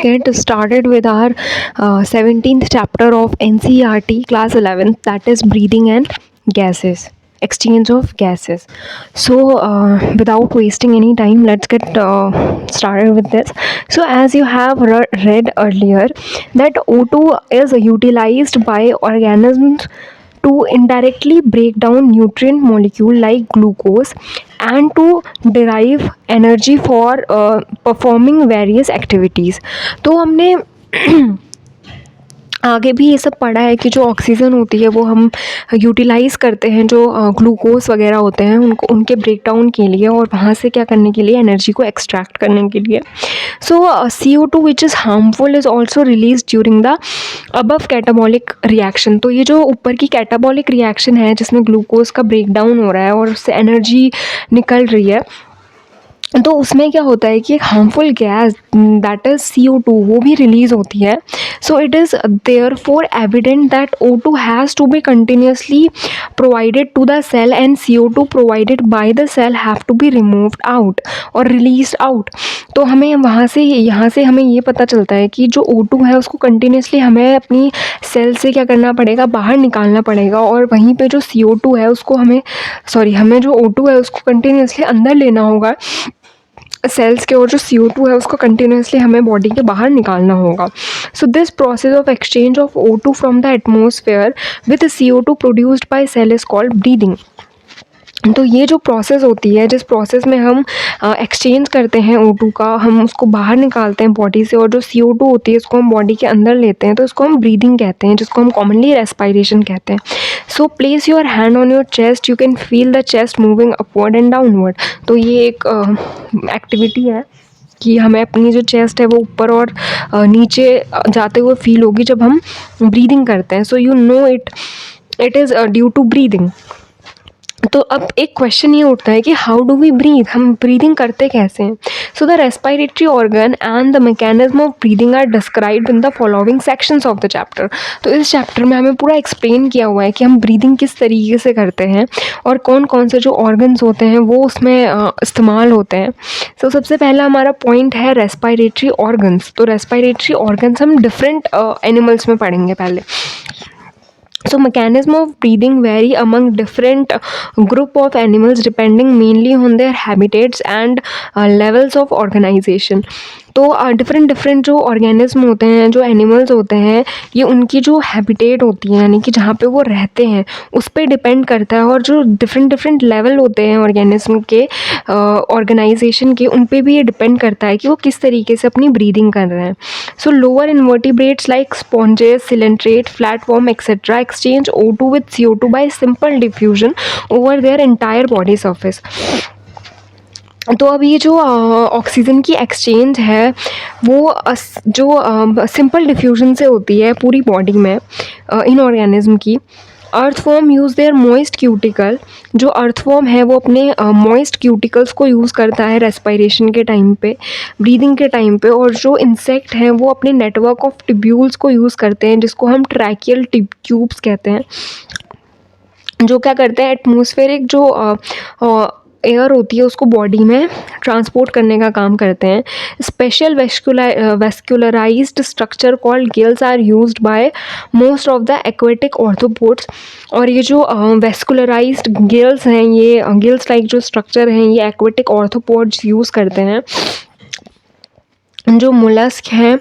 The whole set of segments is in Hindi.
get started with our 17th chapter of NCERT class 11th, that is breathing and gases, exchange of gases. So, without wasting any time, let's get started with this. So, as you have read earlier, that O2 is utilized by organisms to indirectly break down nutrient molecule like glucose and to derive energy for performing various activities. तो हमने आगे भी ये सब पढ़ा है कि जो ऑक्सीजन होती है वो हम यूटिलाइज़ करते हैं, जो ग्लूकोज वगैरह होते हैं उनको उनके ब्रेक डाउन के लिए और वहाँ से क्या करने के लिए, एनर्जी को एक्सट्रैक्ट करने के लिए. सो CO2 which is harmful is also release during the above catabolic reaction. तो ये जो ऊपर की कैटाबॉलिक रिएक्शन है जिसमें ग्लूकोज का ब्रेक डाउन हो रहा है और उससे एनर्जी निकल रही है, तो उसमें क्या होता है कि एक harmful gas that is CO2 वो भी रिलीज़ होती है. So it is therefore evident that O2 has to be continuously provided to the cell and CO2 provided by the cell have to be removed out और रिलीज आउट. तो हमें यहाँ से हमें ये पता चलता है कि जो O2 है उसको कंटिन्यूसली हमें अपनी सेल से क्या करना पड़ेगा, बाहर निकालना पड़ेगा, और वहीं पे जो CO2 है उसको हमें जो O2 है उसको कंटिन्यूसली अंदर लेना होगा सेल्स के, और जो CO2 है उसको कंटिन्यूसली हमें बॉडी के बाहर निकालना होगा. So this process of exchange of O2 from the atmosphere with CO2 produced by cell is called breathing. तो ये जो प्रोसेस होती है, जिस प्रोसेस में हम एक्सचेंज करते हैं O2 का, हम उसको बाहर निकालते हैं बॉडी से, और जो CO2 होती है उसको हम बॉडी के अंदर लेते हैं, तो इसको हम ब्रीदिंग कहते हैं, जिसको हम कॉमनली रेस्पिरेशन कहते हैं. So place your hand on your chest, you can feel the chest moving upward and downward. तो ये एक एक्टिविटी है कि हमें अपनी जो चेस्ट है वो ऊपर और नीचे जाते हुए फील होगी जब हम ब्रीदिंग करते हैं. So you know it is due to breathing. तो अब एक क्वेश्चन ये उठता है कि हाउ डू वी ब्रीथ, हम ब्रीदिंग करते कैसे हैं. So the respiratory organ and the mechanism of breathing are described in the following sections of the chapter. तो इस चैप्टर में हमें पूरा एक्सप्लेन किया हुआ है कि हम ब्रीदिंग किस तरीके से करते हैं और कौन कौन से जो ऑर्गन्स होते हैं वो उसमें इस्तेमाल होते हैं. सो सबसे पहला हमारा पॉइंट है रेस्पिरेटरी ऑर्गन्स. तो रेस्पिरेटरी ऑर्गन्स हम डिफरेंट एनिमल्स में पढ़ेंगे पहले. So mechanism of breathing vary among different group of animals depending mainly on their habitats and levels of organization. तो डिफरेंट जो ऑर्गेनिज्म होते हैं, जो एनिमल्स होते हैं, ये उनकी जो हैबिटेट होती है यानी कि जहाँ पे वो रहते हैं उस पर डिपेंड करता है, और जो डिफरेंट लेवल होते हैं ऑर्गेनिज्म के ऑर्गेनाइजेशन के, उन पे भी ये डिपेंड करता है कि वो किस तरीके से अपनी ब्रीदिंग कर रहे हैं. So lower invertebrates like sponges, coelenterates, flatworms etcetera exchange O2 with CO2 by simple diffusion over their entire body surface. तो अब ये जो ऑक्सीजन की एक्सचेंज है वो जो सिंपल डिफ्यूजन से होती है पूरी बॉडी में इन ऑर्गेनिज्म की. Earthworm use their moist cuticle. जो अर्थवॉर्म है वो अपने मॉइस्ट क्यूटिकल्स को यूज़ करता है रेस्पिरेशन के टाइम पे, ब्रीदिंग के टाइम पे. और जो इंसेक्ट हैं वो अपने नेटवर्क ऑफ ट्यूब्यूल्स को यूज़ करते हैं, जिसको हम ट्रैकियल ट्यूब्स कहते हैं, जो क्या करते हैं, एटमॉस्फेरिक जो एयर होती है उसको बॉडी में ट्रांसपोर्ट करने का काम करते हैं. Special vascularized structure called gills are used by most of the aquatic arthropods. और ये जो वेस्कुलराइज्ड गिल्स हैं, ये गिल्स लाइक जो स्ट्रक्चर हैं, ये एक्वेटिक ऑर्थोपोड्स यूज़ करते हैं. जो मोलस्क हैं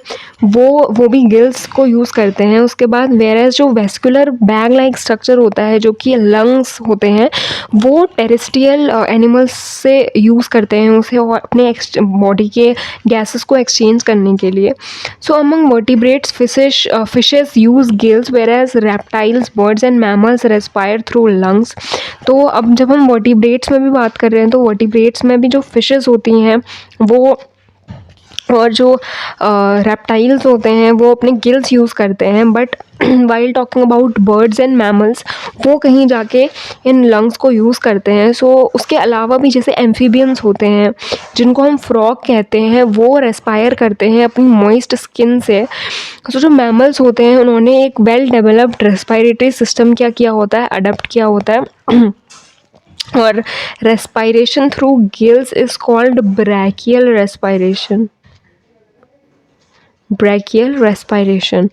वो भी गिल्स को यूज़ करते हैं. उसके बाद वेरेस जो वेस्कुलर बैग लाइक स्ट्रक्चर होता है जो कि लंग्स होते हैं, वो टेरेस्ट्रियल एनिमल्स से यूज़ करते हैं उसे और अपने बॉडी के गैसेस को एक्सचेंज करने के लिए. So among vertebrates fishes use gills whereas reptiles, birds and mammals respire through lungs. तो अब जब हम वर्टिब्रेट्स में भी बात कर रहे हैं, तो वर्टिब्रेट्स में भी जो फिशेस होती हैं वो और जो रेप्टाइल्स होते हैं वो अपने गिल्स यूज़ करते हैं. But while talking about birds and mammals, वो कहीं जाके इन लंग्स को यूज़ करते हैं. सो उसके अलावा भी जैसे एम्फीबियंस होते हैं जिनको हम फ्रॉग कहते हैं, वो रेस्पायर करते हैं अपनी मॉइस्ट स्किन से. सो जो मैमल्स होते हैं उन्होंने एक वेल डेवलप्ड रेस्पिरेटरी सिस्टम क्या किया होता है, अडप्ट किया होता है. और respiration through gills is called brachial respiration. brachial respiration.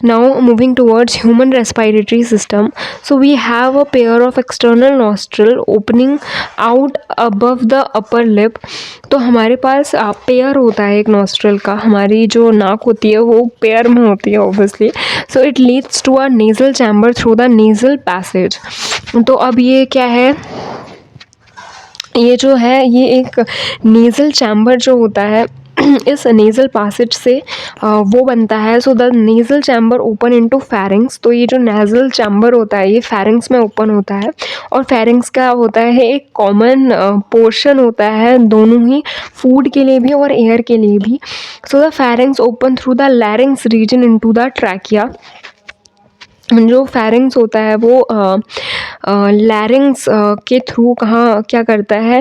Now moving towards human respiratory system. So we have a pair of external nostril opening out above the upper lip. तो हमारे पास पेयर होता है एक नॉस्ट्रल का, हमारी जो नाक होती है वो पेयर में होती है obviously. So it leads to a nasal chamber through the nasal passage. तो अब ये क्या है, ये जो है ये एक नेज़ल चैम्बर जो होता है इस नेज़ल पैसेज से वो बनता है. So the nasal chamber open into pharynx. तो ये जो नेज़ल चैम्बर होता है ये फेरिंग्स में ओपन होता है. और फेरिंग्स का होता है एक कॉमन पोर्शन होता है दोनों ही, फूड के लिए भी और एयर के लिए भी. So the pharynx open through the larynx region into the trachea. जो फेरिंग्स होता है वो लैरिंग्स के थ्रू कहाँ क्या करता है,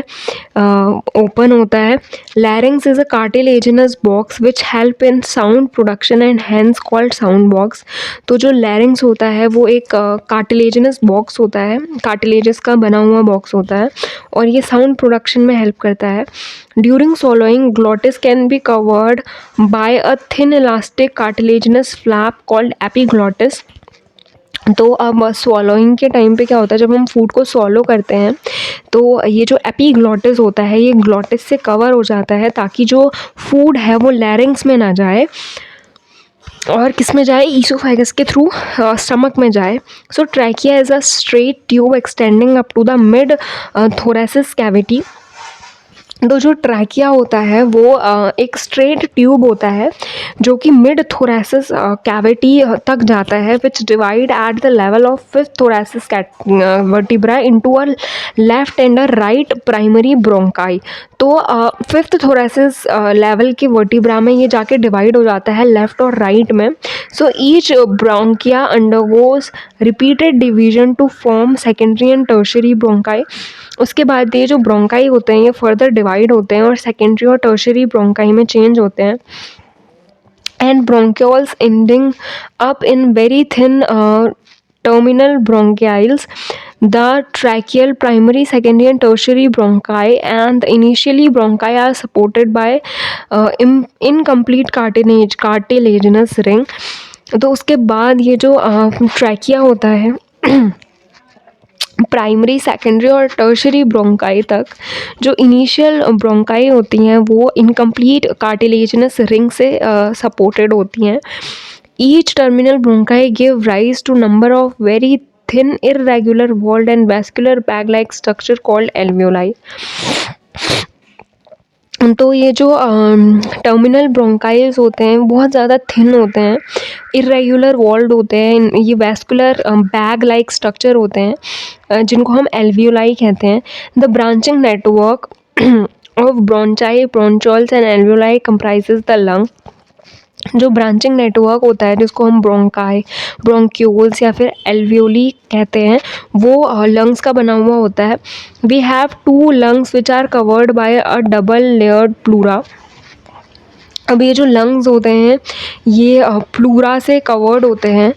ओपन होता है. Larynx is a cartilaginous box which help in sound production and hence called sound box. तो जो लैरिंग्स होता है वो एक कार्टिलेजिनस बॉक्स होता है, कार्टिलेजस का बना हुआ बॉक्स होता है और ये साउंड प्रोडक्शन में हेल्प करता है. During swallowing, glottis can be covered by a thin elastic cartilaginous flap called epiglottis. तो अब स्वॉलोइंग के टाइम पे क्या होता है, जब हम फूड को स्वॉलो करते हैं तो ये जो एपीग्लॉटिस होता है ये ग्लॉटिस से कवर हो जाता है ताकि जो फूड है वो लैरिंग्स में ना जाए और किस में जाए, ईसोफेगस के थ्रू स्टमक में जाए. So trachea is a straight tube extending up to the mid thoracic cavity. तो जो ट्रैकिया होता है वो एक स्ट्रेट ट्यूब होता है जो कि मिड थोरेसिस कैविटी तक जाता है, विच divide at the level of fifth thoracic vertebra into a left and a right primary bronchi. तो फिफ्थ थोरेसिस लेवल के वर्टिब्रा में ये जाके डिवाइड हो जाता है लेफ्ट और राइट में. So each bronchia undergoes repeated division to form secondary and tertiary bronchi. उसके बाद ये जो ब्रोंकाई होते हैं ये फर्दर डिवाइड होते हैं और सेकेंडरी और टर्शरी ब्रोंकाई में चेंज होते हैं. And bronchioles ending up in very thin terminal bronchials. The tracheal primary, secondary and tertiary bronchi and the initially bronchi are supported by incomplete cartilaginous ring. तो उसके बाद ये जो ट्रैकिया होता है प्राइमरी, सेकेंडरी और टर्शरी ब्रोंकाई तक जो इनिशियल ब्रोंकाई होती हैं वो इनकम्प्लीट कार्टिलेजिनस रिंग से सपोर्टेड होती हैं. Each terminal bronchi give rise to number of very thin irregular walled and vascular bag like structure called alveoli. तो ये जो टर्मिनल ब्रोंकाइल्स होते हैं बहुत ज़्यादा थिन होते हैं, इरेगुलर वॉल्ड होते हैं, ये वैस्कुलर बैग लाइक स्ट्रक्चर होते हैं जिनको हम एल्वियोलाई कहते हैं. The branching network of bronchi, bronchioles and alveoli comprises the lung. जो ब्रांचिंग नेटवर्क होता है जिसको हम ब्रोंकाई, ब्रोंक्यूल्स या फिर एल्वियोली कहते हैं वो लंग्स का बना हुआ होता है. We have two lungs which are covered by a double layered pleura. अब ये जो लंग्स होते हैं ये प्लूरा से कवर्ड होते हैं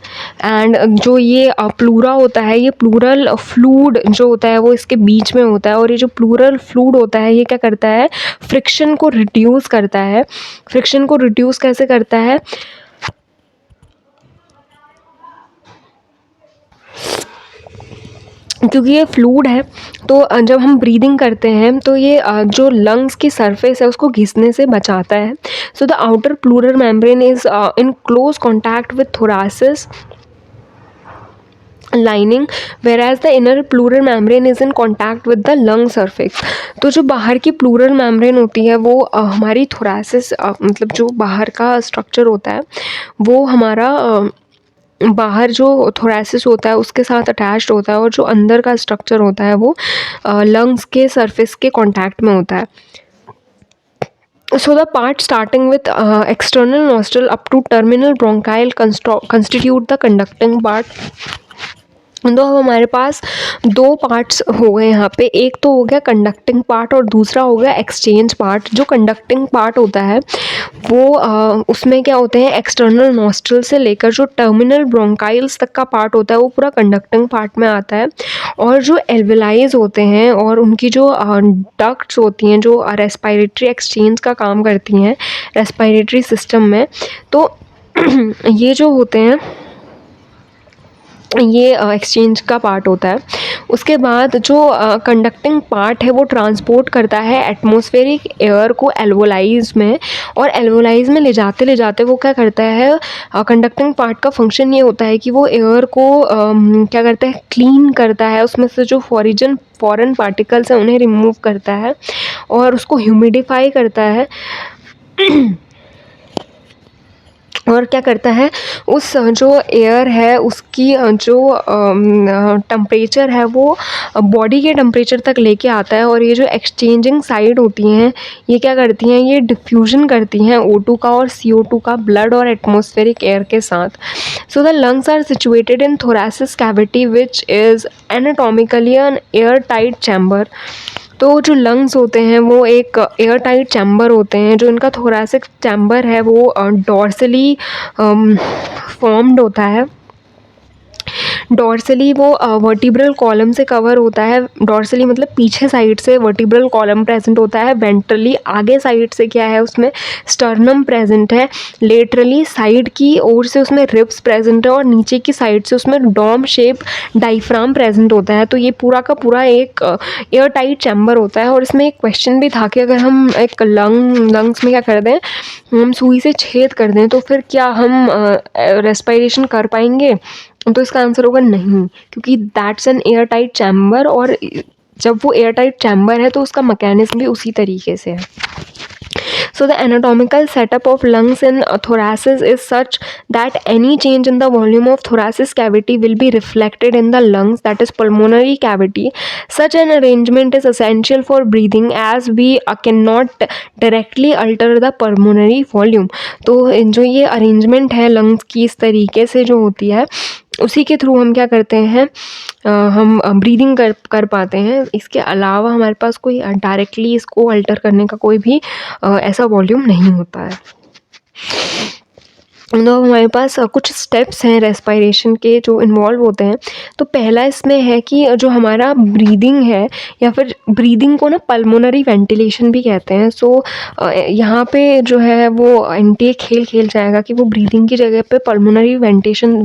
एंड जो ये प्लूरा होता है ये प्लूरल फ्लूड जो होता है वो इसके बीच में होता है. और ये जो प्लूरल फ्लूड होता है ये क्या करता है, फ्रिक्शन को रिड्यूस करता है. फ्रिक्शन को रिड्यूस कैसे करता है, क्योंकि ये फ्लूड है तो जब हम ब्रीदिंग करते हैं तो ये जो लंग्स की सरफेस है उसको घिसने से बचाता है. So the outer pleural membrane is in close contact with thoracic lining whereas the inner pleural membrane is in contact with the lung surface. तो जो बाहर की प्लूरल मेम्ब्रेन होती है वो हमारी थोरासिस मतलब जो बाहर का स्ट्रक्चर होता है वो हमारा बाहर जो थोरेसिस होता है उसके साथ अटैच्ड होता है और जो अंदर का स्ट्रक्चर होता है वो लंग्स के सरफेस के कांटेक्ट में होता है. So the part starting with external nostril up to terminal bronchial constitute the conducting part. तो अब हमारे पास दो पार्ट्स हो गए यहाँ पे, एक तो हो गया कंडक्टिंग पार्ट और दूसरा हो गया एक्सचेंज पार्ट। जो कंडक्टिंग पार्ट होता है वो उसमें क्या होते हैं, एक्सटर्नल नॉस्ट्रल से लेकर जो टर्मिनल ब्रोंकाइल्स तक का पार्ट होता है वो पूरा कंडक्टिंग पार्ट में आता है। और जो एल्वेलाइज होते हैं और उनकी जो डक्ट्स होती हैं जो रेस्पिरेटरी एक्सचेंज का काम करती हैं रेस्पिरेटरी सिस्टम में, तो ये जो होते हैं ये एक्सचेंज का पार्ट होता है। उसके बाद जो कंडक्टिंग पार्ट है वो ट्रांसपोर्ट करता है एटमॉस्फेरिक एयर को एल्वोलाइज में, और एल्वोलाइज में ले जाते वो क्या करता है, कंडक्टिंग पार्ट का फंक्शन ये होता है कि वो एयर को क्या करता है, क्लीन करता है, उसमें से जो फॉरेन पार्टिकल्स हैं उन्हें रिमूव करता है और उसको ह्यूमिडिफाई करता है और क्या करता है, उस जो एयर है उसकी जो टेम्परेचर है वो बॉडी के टेम्परेचर तक लेके आता है। और ये जो एक्सचेंजिंग साइड होती हैं ये क्या करती हैं, ये डिफ्यूजन करती हैं O2 का और CO2 का ब्लड और एटमॉस्फेरिक एयर के साथ। So the lungs are situated in thoracic cavity which is anatomically an air tight chamber. तो जो लंग्स होते हैं वो एक एयर टाइट चैम्बर होते हैं। जो इनका थोरैसिक चैम्बर है वो डॉर्सली फॉर्म्ड होता है। डॉर्सली वो वर्टिब्रल कॉलम से कवर होता है। डॉर्सली मतलब पीछे साइड से वर्टिब्रल कॉलम प्रेजेंट होता है। वेंट्रली आगे साइड से क्या है, उसमें स्टर्नम प्रेजेंट है। लेटरली साइड की ओर से उसमें रिब्स प्रेजेंट है और नीचे की साइड से उसमें डोम शेप डाइफ्राम प्रेजेंट होता है। तो ये पूरा का पूरा एक एयर टाइट चैम्बर होता है। और इसमें एक क्वेश्चन भी था कि अगर हम एक लंग्स में क्या कर दें, हम सुई से छेद कर दें तो फिर क्या हम रेस्पिरेशन कर पाएंगे, तो इसका आंसर होगा नहीं, क्योंकि that's an air tight chamber. और जब वो एयर टाइट चैम्बर है तो उसका मैकेनिज्म भी उसी तरीके से है। So the anatomical setup of lungs in thoracic is such that any change in the volume of thoracic cavity will be reflected in the lungs, that is pulmonary cavity. Such an arrangement is essential for breathing as we cannot directly alter the pulmonary volume. तो जो ये अरेंजमेंट है लंग्स की इस तरीके से जो होती है उसी के थ्रू हम क्या करते हैं, हम ब्रीदिंग कर पाते हैं। इसके अलावा हमारे पास कोई डायरेक्टली इसको अल्टर करने का कोई भी ऐसा वॉल्यूम नहीं होता है। तो हमारे पास कुछ स्टेप्स हैं रेस्पिरेशन के जो इन्वॉल्व होते हैं। तो पहला इसमें है कि जो हमारा ब्रीदिंग है, या फिर ब्रीदिंग को ना पल्मोनरी वेंटिलेशन भी कहते हैं। सो यहाँ पे जो है वो एनटीए खेल जाएगा कि वो ब्रीदिंग की जगह पे पल्मोनरी वेंटिलेशन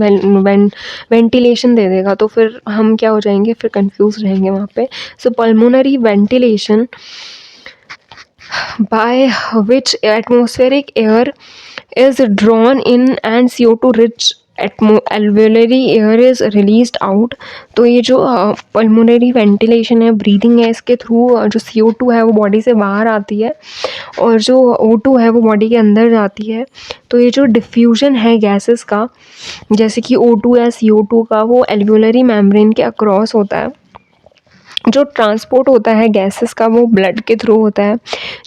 दे देगा, तो फिर हम क्या हो जाएंगे, फिर कंफ्यूज रहेंगे वहाँ पे। So pulmonary ventilation by which atmospheric air is drawn in and CO2 rich alveolar air is released out। तो ये जो पल्मोनरी वेंटिलेशन है, ब्रीदिंग है, इसके थ्रू जो CO2 है वो बॉडी से बाहर आती है और जो O2 है वो बॉडी के अंदर जाती है। तो ये जो डिफ्यूजन है गैसेस का, जैसे कि O2 या CO2 का, वो एल्वेओलरी मेम्ब्रेन के अक्रॉस होता है। जो ट्रांसपोर्ट होता है गैसेस का वो ब्लड के थ्रू होता है।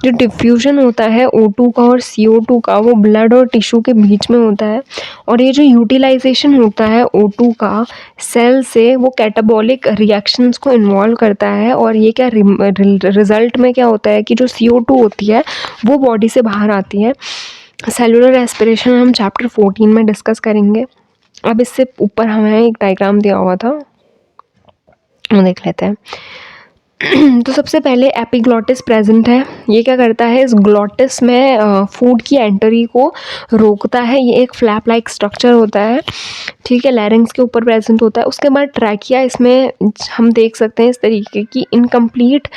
जो डिफ्यूजन होता है O2 का और CO2 का वो ब्लड और टिश्यू के बीच में होता है। और ये जो यूटिलाइजेशन होता है O2 का सेल से, वो कैटाबॉलिक रिएक्शंस को इन्वॉल्व करता है। और ये क्या रिजल्ट में क्या होता है कि जो CO2 होती है वो बॉडी से बाहर आती है। सेलुलर रेस्पिरेशन हम चैप्टर 14 में डिस्कस करेंगे। अब इससे ऊपर हमें एक डायग्राम दिया हुआ था, वो देख लेते हैं। तो सबसे पहले एपिग्लॉटिस प्रेजेंट है। ये क्या करता है, इस ग्लॉटिस में फूड की एंट्री को रोकता है। ये एक फ्लैप लाइक स्ट्रक्चर होता है, ठीक है, लैरिंग्स के ऊपर प्रेजेंट होता है। उसके बाद ट्रैकिया, इसमें हम देख सकते हैं इस तरीके की इनकम्प्लीट,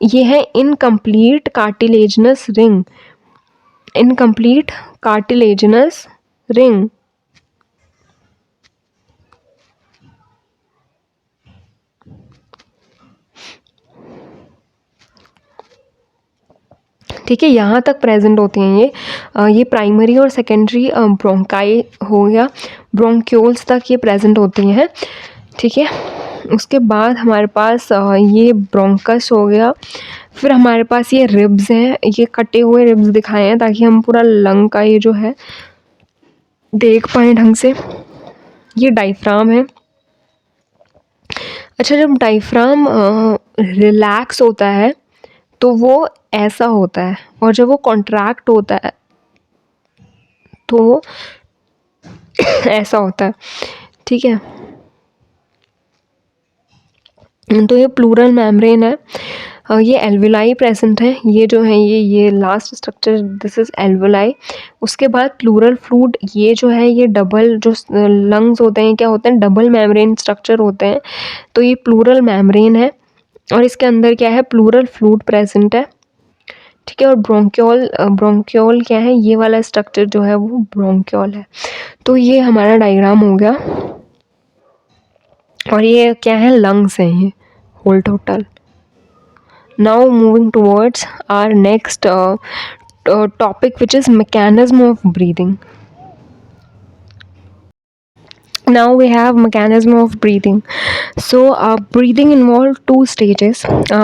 ये है incomplete cartilaginous ring, incomplete cartilaginous ring. ठीक है, यहाँ तक प्रेजेंट होते हैं ये प्राइमरी और सेकेंडरी ब्रोंकाई हो गया, ब्रोंक्यूल्स तक ये प्रेजेंट होती हैं। ठीक है, उसके बाद हमारे पास ये ब्रोंकस हो गया। फिर हमारे पास ये रिब्स हैं, ये कटे हुए रिब्स दिखाए हैं ताकि हम पूरा लंग का ये जो है देख पाएँ ढंग से। ये डायफ्राम है, अच्छा, जब डायफ्राम रिलैक्स होता है तो वो ऐसा होता है, और जब वो कॉन्ट्रैक्ट होता है तो वो ऐसा होता है। ठीक है, तो ये प्लूरल मेम्ब्रेन है। ये एल्वुलाई प्रेजेंट है, ये जो है ये last structure, this is alveoli. उसके बाद प्लूरल फ्लूइड, ये जो है ये डबल, जो लंग्स होते हैं क्या होते हैं, डबल मेम्ब्रेन स्ट्रक्चर होते हैं। तो ये प्लूरल मेम्ब्रेन है और इसके अंदर क्या है, प्लूरल फ्लूइड प्रेजेंट है। ठीक है, और ब्रोंक्योल, ब्रोंक्योल क्या है, ये वाला स्ट्रक्चर जो है वो ब्रोंक्योल है। तो ये हमारा डायग्राम हो गया, और ये क्या है, लंग्स हैं ये whole total. Now moving towards our next topic, which is mechanism of breathing. Now we have mechanism of breathing. So breathing involve two stages.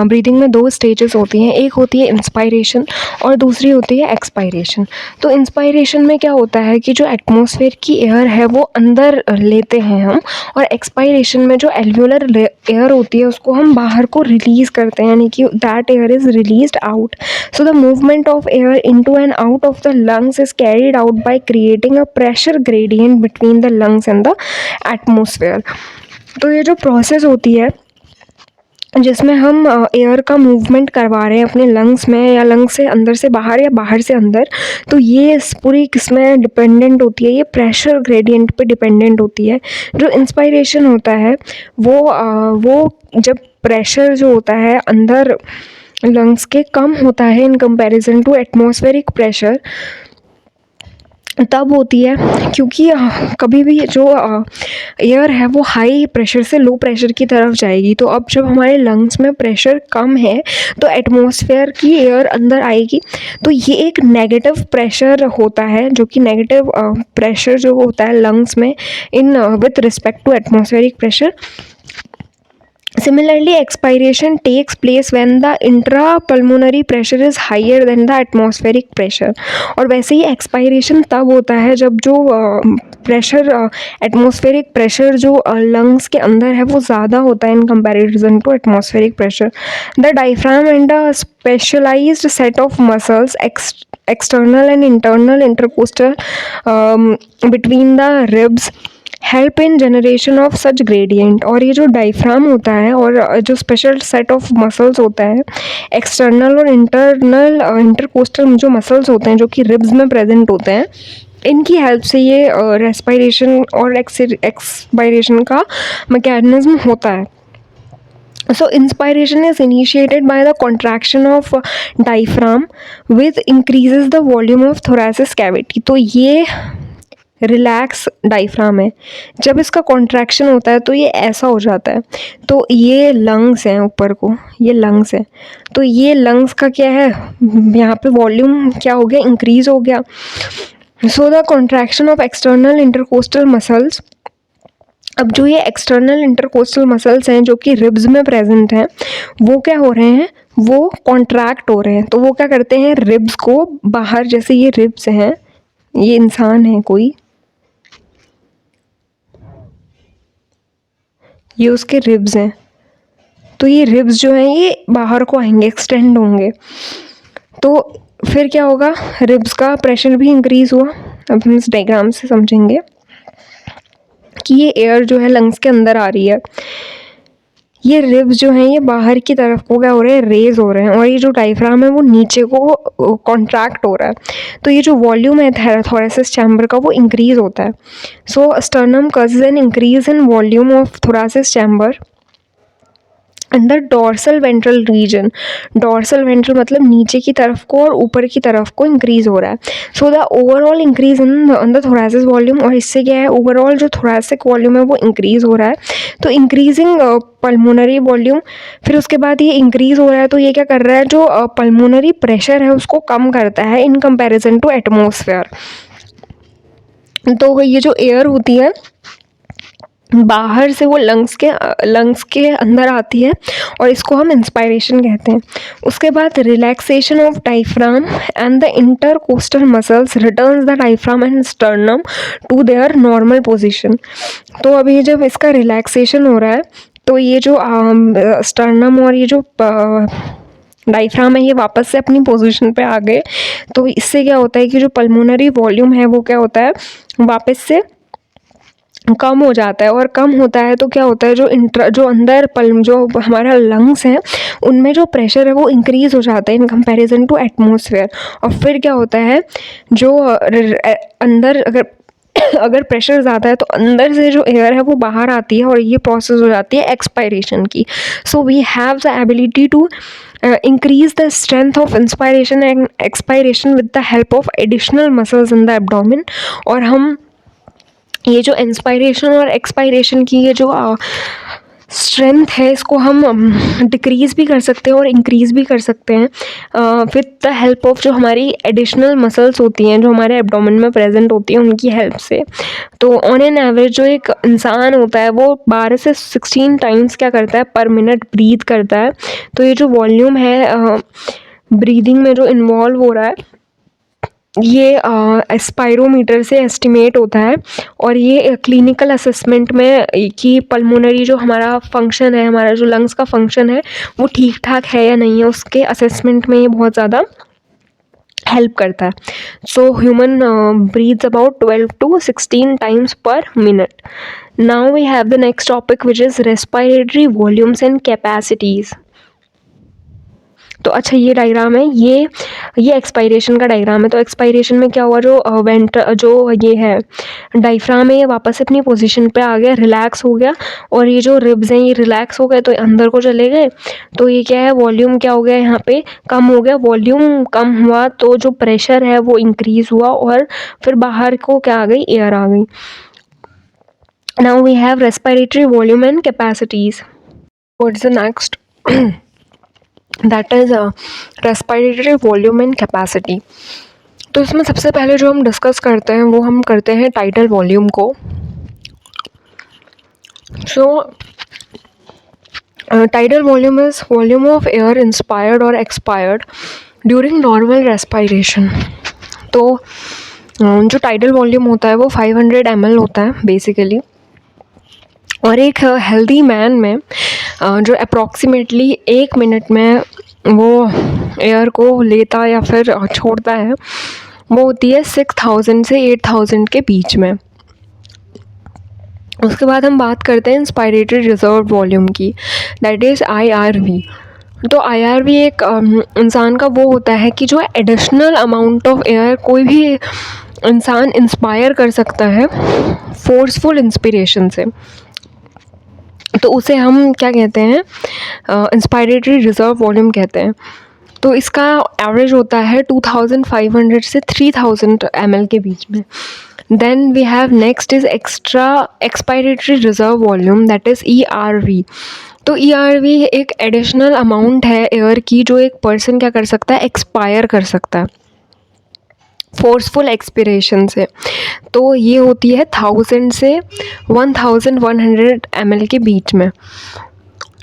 Breathing में दो stages होती हैं, एक होती है इंस्पायरेशन और दूसरी होती है एक्सपायरेशन। तो इंस्पायरेशन में क्या होता है कि जो एटमॉस्फेयर की एयर है वो अंदर लेते हैं हम, और एक्सपायरेशन में जो एल्वुलर एयर होती है उसको हम बाहर को रिलीज़ करते हैं, यानी कि that air is released out. So the movement of air into and out of the lungs is carried out by creating a pressure gradient between the lungs and the atmosphere. तो ये जो प्रोसेस होती है जिसमें हम एयर का मूवमेंट करवा रहे हैं अपने लंग्स में, या लंग्स से अंदर से बाहर या बाहर से अंदर, तो ये पूरी किसमें डिपेंडेंट होती है, ये प्रेशर ग्रेडियंट पे डिपेंडेंट होती है। जो इंस्पायरेशन होता है वो जब प्रेशर जो होता है अंदर लंग्स के कम होता है in comparison to atmospheric pressure, तब होती है, क्योंकि कभी भी जो एयर है वो हाई प्रेशर से लो प्रेशर की तरफ जाएगी। तो अब जब हमारे लंग्स में प्रेशर कम है तो एटमॉस्फेयर की एयर अंदर आएगी, तो ये एक नेगेटिव प्रेशर होता है, जो कि नेगेटिव प्रेशर जो होता है लंग्स में in with respect to atmospheric pressure. Similarly, expiration takes place when the intrapulmonary pressure is higher than the atmospheric pressure. और वैसे ही एक्सपायरेशन तब होता है जब जो प्रेशर, एटमॉस्फेरिक प्रेशर जो लंग्स के अंदर है वो ज़्यादा होता है in comparison to atmospheric pressure. The diaphragm and a specialized set of muscles external and internal intercostal between the ribs help in generation of such gradient. और ये जो डायफ्राम होता है और जो स्पेशल सेट ऑफ मसल्स होता है, एक्सटर्नल और इंटरनल इंटरकोस्टल जो मसल्स होते हैं जो कि रिब्स में प्रेजेंट होते हैं, इनकी हेल्प से ये रेस्पिरेशन और एक्सपायरेशन का मैकेनिज्म होता है. So inspiration is initiated by the contraction of diaphragm which increases the volume of thoracic cavity. तो ये रिलैक्स डायफ्राम है, जब इसका कॉन्ट्रैक्शन होता है तो ये ऐसा हो जाता है. तो ये लंग्स हैं, ऊपर को ये लंग्स हैं, तो ये लंग्स का क्या है, यहाँ पे वॉल्यूम क्या हो गया, इंक्रीज हो गया. So the contraction of external intercostal muscles. अब जो ये एक्सटर्नल इंटरकोस्टल मसल्स हैं जो कि रिब्स में प्रेजेंट हैं, वो क्या हो रहे हैं, वो कॉन्ट्रैक्ट हो रहे हैं. तो वो क्या करते हैं, रिब्स को बाहर, जैसे ये रिब्स हैं, ये इंसान है कोई, ये उसके रिब्स हैं, तो ये रिब्स जो हैं ये बाहर को आएंगे, एक्सटेंड होंगे. तो फिर क्या होगा, रिब्स का प्रेशर भी इंक्रीज़ हुआ. अब हम इस डायग्राम से समझेंगे कि ये एयर जो है लंग्स के अंदर आ रही है, ये रिब्स जो हैं ये बाहर की तरफ को क्या हो रहे हैं, रेज हो रहे हैं, और ये जो डायफ्राम है वो नीचे को कॉन्ट्रैक्ट हो रहा है. तो ये जो वॉल्यूम है थोरेसिस चैम्बर का वो इंक्रीज होता है. So sternum causes an increase in volume of thoracic chamber अंदर dorsal ventral region. Dorsal ventral मतलब नीचे की तरफ को और ऊपर की तरफ को इंक्रीज हो रहा है. So the overall increase in the thoracic volume, और इससे क्या है, ओवरऑल जो थोरेसिक वॉल्यूम है वो इंक्रीज हो रहा है. तो इंक्रीजिंग पल्मोनरी वॉल्यूम, फिर उसके बाद ये इंक्रीज हो रहा है तो ये क्या कर रहा है, जो पल्मोनरी प्रेशर है उसको कम करता है इन कंपेरिजन टू एटमॉस्फेयर. तो ये जो एयर होती है बाहर से वो लंग्स के अंदर आती है, और इसको हम इंस्पायरेशन कहते हैं. उसके बाद relaxation of diaphragm and the intercostal muscles returns the diaphragm and sternum to their normal position. तो अभी जब इसका रिलैक्सेशन हो रहा है तो ये जो स्टर्नम और ये जो डायफ्राम है ये वापस से अपनी पोजीशन पे आ गए। तो इससे क्या होता है कि जो पल्मोनरी वॉल्यूम है वो क्या होता है, वापस से कम हो जाता है। और कम होता है तो क्या होता है, जो अंदर जो हमारा लंग्स है उनमें जो प्रेशर है वो इंक्रीज़ हो जाता है इन कंपैरिजन टू एटमॉस्फेयर। और फिर क्या होता है, जो अंदर अगर प्रेशर ज़्यादा है तो अंदर से जो एयर है वो बाहर आती है और ये प्रोसेस हो जाती है एक्सपायरेशन की। So we have the ability to increase the strength of inspiration and expiration with the help of additional muscles in the abdomen। और हम ये जो इंस्पायरेशन और एक्सपायरेशन की ये जो स्ट्रेंथ है इसको हम डिक्रीज़ भी कर सकते हैं और इंक्रीज़ भी कर सकते हैं विद द हेल्प ऑफ जो हमारी एडिशनल मसल्स होती हैं जो हमारे एब्डोमेन में प्रेजेंट होती हैं उनकी हेल्प से। तो ऑन एन एवरेज जो एक इंसान होता है वो 12 से 16 टाइम्स क्या करता है पर मिनट ब्रीथ करता है। तो ये जो वॉल्यूम है ब्रीदिंग में जो इन्वॉल्व हो रहा है ये स्पायरोमीटर से एस्टिमेट होता है। और ये क्लिनिकल असेसमेंट में कि पल्मोनरी जो हमारा फंक्शन है, हमारा जो लंग्स का फंक्शन है वो ठीक ठाक है या नहीं है, उसके असेसमेंट में ये बहुत ज़्यादा हेल्प करता है। So human breaths about 12 to 16 times per minute. Now we have the next topic which is respiratory volumes and capacities. तो अच्छा ये डायग्राम है, ये एक्सपायरेशन का डायग्राम है। तो एक्सपायरेशन में क्या हुआ, जो ये है डायफ्राम है ये वापस अपनी पोजीशन पे आ गया, रिलैक्स हो गया। और ये जो रिब्स हैं ये रिलैक्स हो गए तो अंदर को चले गए। तो ये क्या है, वॉल्यूम क्या हो गया यहाँ पे, कम हो गया। वॉल्यूम कम हुआ तो जो प्रेशर है वो इंक्रीज़ हुआ और फिर बाहर को क्या आ गई, एयर आ गई। Now we have respiratory volume and capacities. What is the next, that is respiratory volume and capacity. तो इसमें सबसे पहले जो हम डिस्कस करते हैं वो हम करते हैं टाइडल वॉल्यूम को। So tidal volume is volume of air inspired और एक्सपायर्ड ड्यूरिंग नॉर्मल रेस्पिरेशन। तो जो टाइडल वॉल्यूम होता है वो 500 ml होता है बेसिकली। और एक हेल्दी मैन में जो अप्रॉक्सीमेटली 1 मिनट में वो एयर को लेता या फिर छोड़ता है वो होती है 6000 से 8000 के बीच में। उसके बाद हम बात करते हैं इंस्पायरेटरी रिजर्व वॉल्यूम की, दैट इज़ IRV। तो IRV एक इंसान का वो होता है कि जो एडिशनल अमाउंट ऑफ एयर कोई भी इंसान इंस्पायर कर सकता है फोर्सफुल इंस्पिरेशन से, तो उसे हम क्या कहते हैं, इंस्पायरेटरी रिजर्व वॉल्यूम कहते हैं। तो इसका एवरेज होता है 2500 से 3000 ml के बीच में। Then we have next is extra expiratory reserve volume, that is ERV। तो ERV एक एडिशनल अमाउंट है एयर की जो एक पर्सन क्या कर सकता है, एक्सपायर कर सकता है फोर्सफुल एक्सपिरेशन से। तो ये होती है 1000 से 1100 ml के बीच में।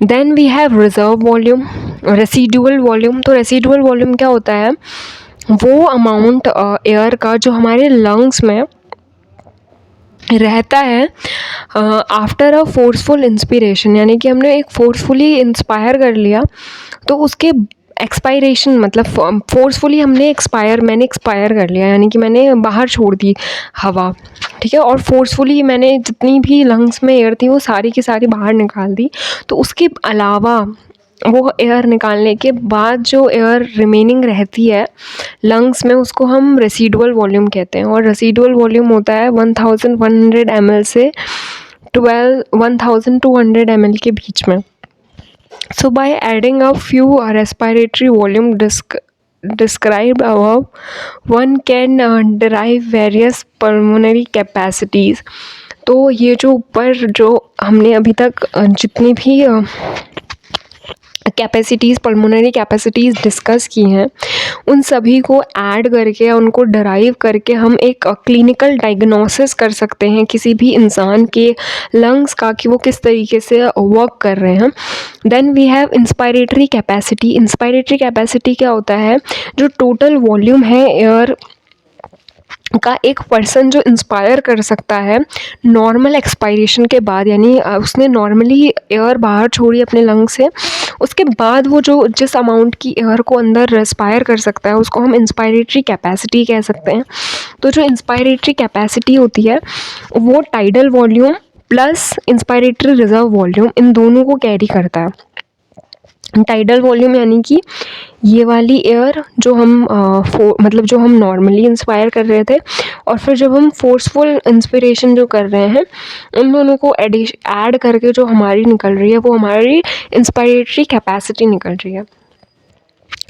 Then we have reserve volume, residual volume. तो रेसिडुअल वॉल्यूम क्या होता है, वो अमाउंट एयर का जो हमारे लंग्स में रहता है आफ्टर अ फोर्सफुल इंस्पिरेशन, यानी कि हमने एक फोर्सफुली इंस्पायर कर लिया तो उसके एक्सपायरेशन मतलब फोर्सफुली मैंने एक्सपायर कर लिया, यानी कि मैंने बाहर छोड़ दी हवा, ठीक है। और फोर्सफुली मैंने जितनी भी लंग्स में एयर थी वो सारी की सारी बाहर निकाल दी। तो उसके अलावा वो एयर निकालने के बाद जो एयर रिमेनिंग रहती है लंग्स में उसको हम रेसिडुअल वॉल्यूम कहते हैं। और रेसिडुअल वॉल्यूम होता है 1100 ml से 1200 ml के बीच में। So by adding a few respiratory volume described above, one can derive various pulmonary capacities। तो ये जो ऊपर जो हमने अभी तक जितनी भी कैपेसिटीज़ पल्मोनरी कैपेसिटीज़ डिस्कस की हैं उन सभी को ऐड करके उनको डराइव करके हम एक क्लिनिकल डायग्नोसिस कर सकते हैं किसी भी इंसान के लंग्स का कि वो किस तरीके से वर्क कर रहे हैं। Then we have inspiratory capacity. Inspiratory capacity क्या होता है, जो टोटल वॉल्यूम है एयर का एक पर्सन जो इंस्पायर कर सकता है नॉर्मल एक्सपायरेशन के बाद, यानी उसने नॉर्मली एयर बाहर छोड़ी अपने लंग से, उसके बाद वो जो जिस अमाउंट की एयर को अंदर रेस्पायर कर सकता है उसको हम इंस्पायरेटरी कैपेसिटी कह सकते हैं। तो जो इंस्पायरेटरी कैपेसिटी होती है वो tidal volume plus inspiratory reserve volume इन दोनों को कैरी करता है। टाइडल वॉल्यूम यानी कि ये वाली एयर जो हम मतलब जो हम नॉर्मली इंस्पायर कर रहे थे, और फिर जब हम फोर्सफुल इंस्पिरेशन जो कर रहे हैं उन दोनों को ऐड करके जो हमारी निकल रही है वो हमारी इंस्पायरेटरी कैपेसिटी निकल रही है।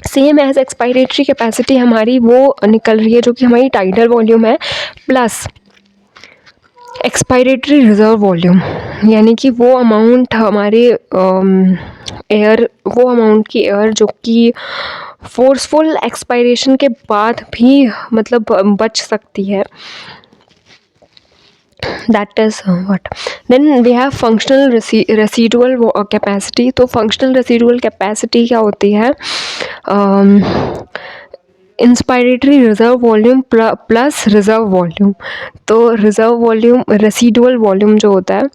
सेम एज एक्सपायरेटरी कैपेसिटी हमारी वो निकल रही है जो कि हमारी टाइडल वॉल्यूम है प्लस एक्सपायरेटरी रिजर्व वॉल्यूम, यानी कि वो अमाउंट हमारे एयर, वो अमाउंट की एयर जो कि फोर्सफुल एक्सपायरेशन के बाद भी मतलब बच सकती है। That is what. Then we have functional residual capacity. तो फंक्शनल रेसिडुअल कैपेसिटी क्या होती है? Inspiratory reserve volume plus reserve volume. तो रिजर्व वॉल्यूम, रेसिडुअल वॉल्यूम जो होता है,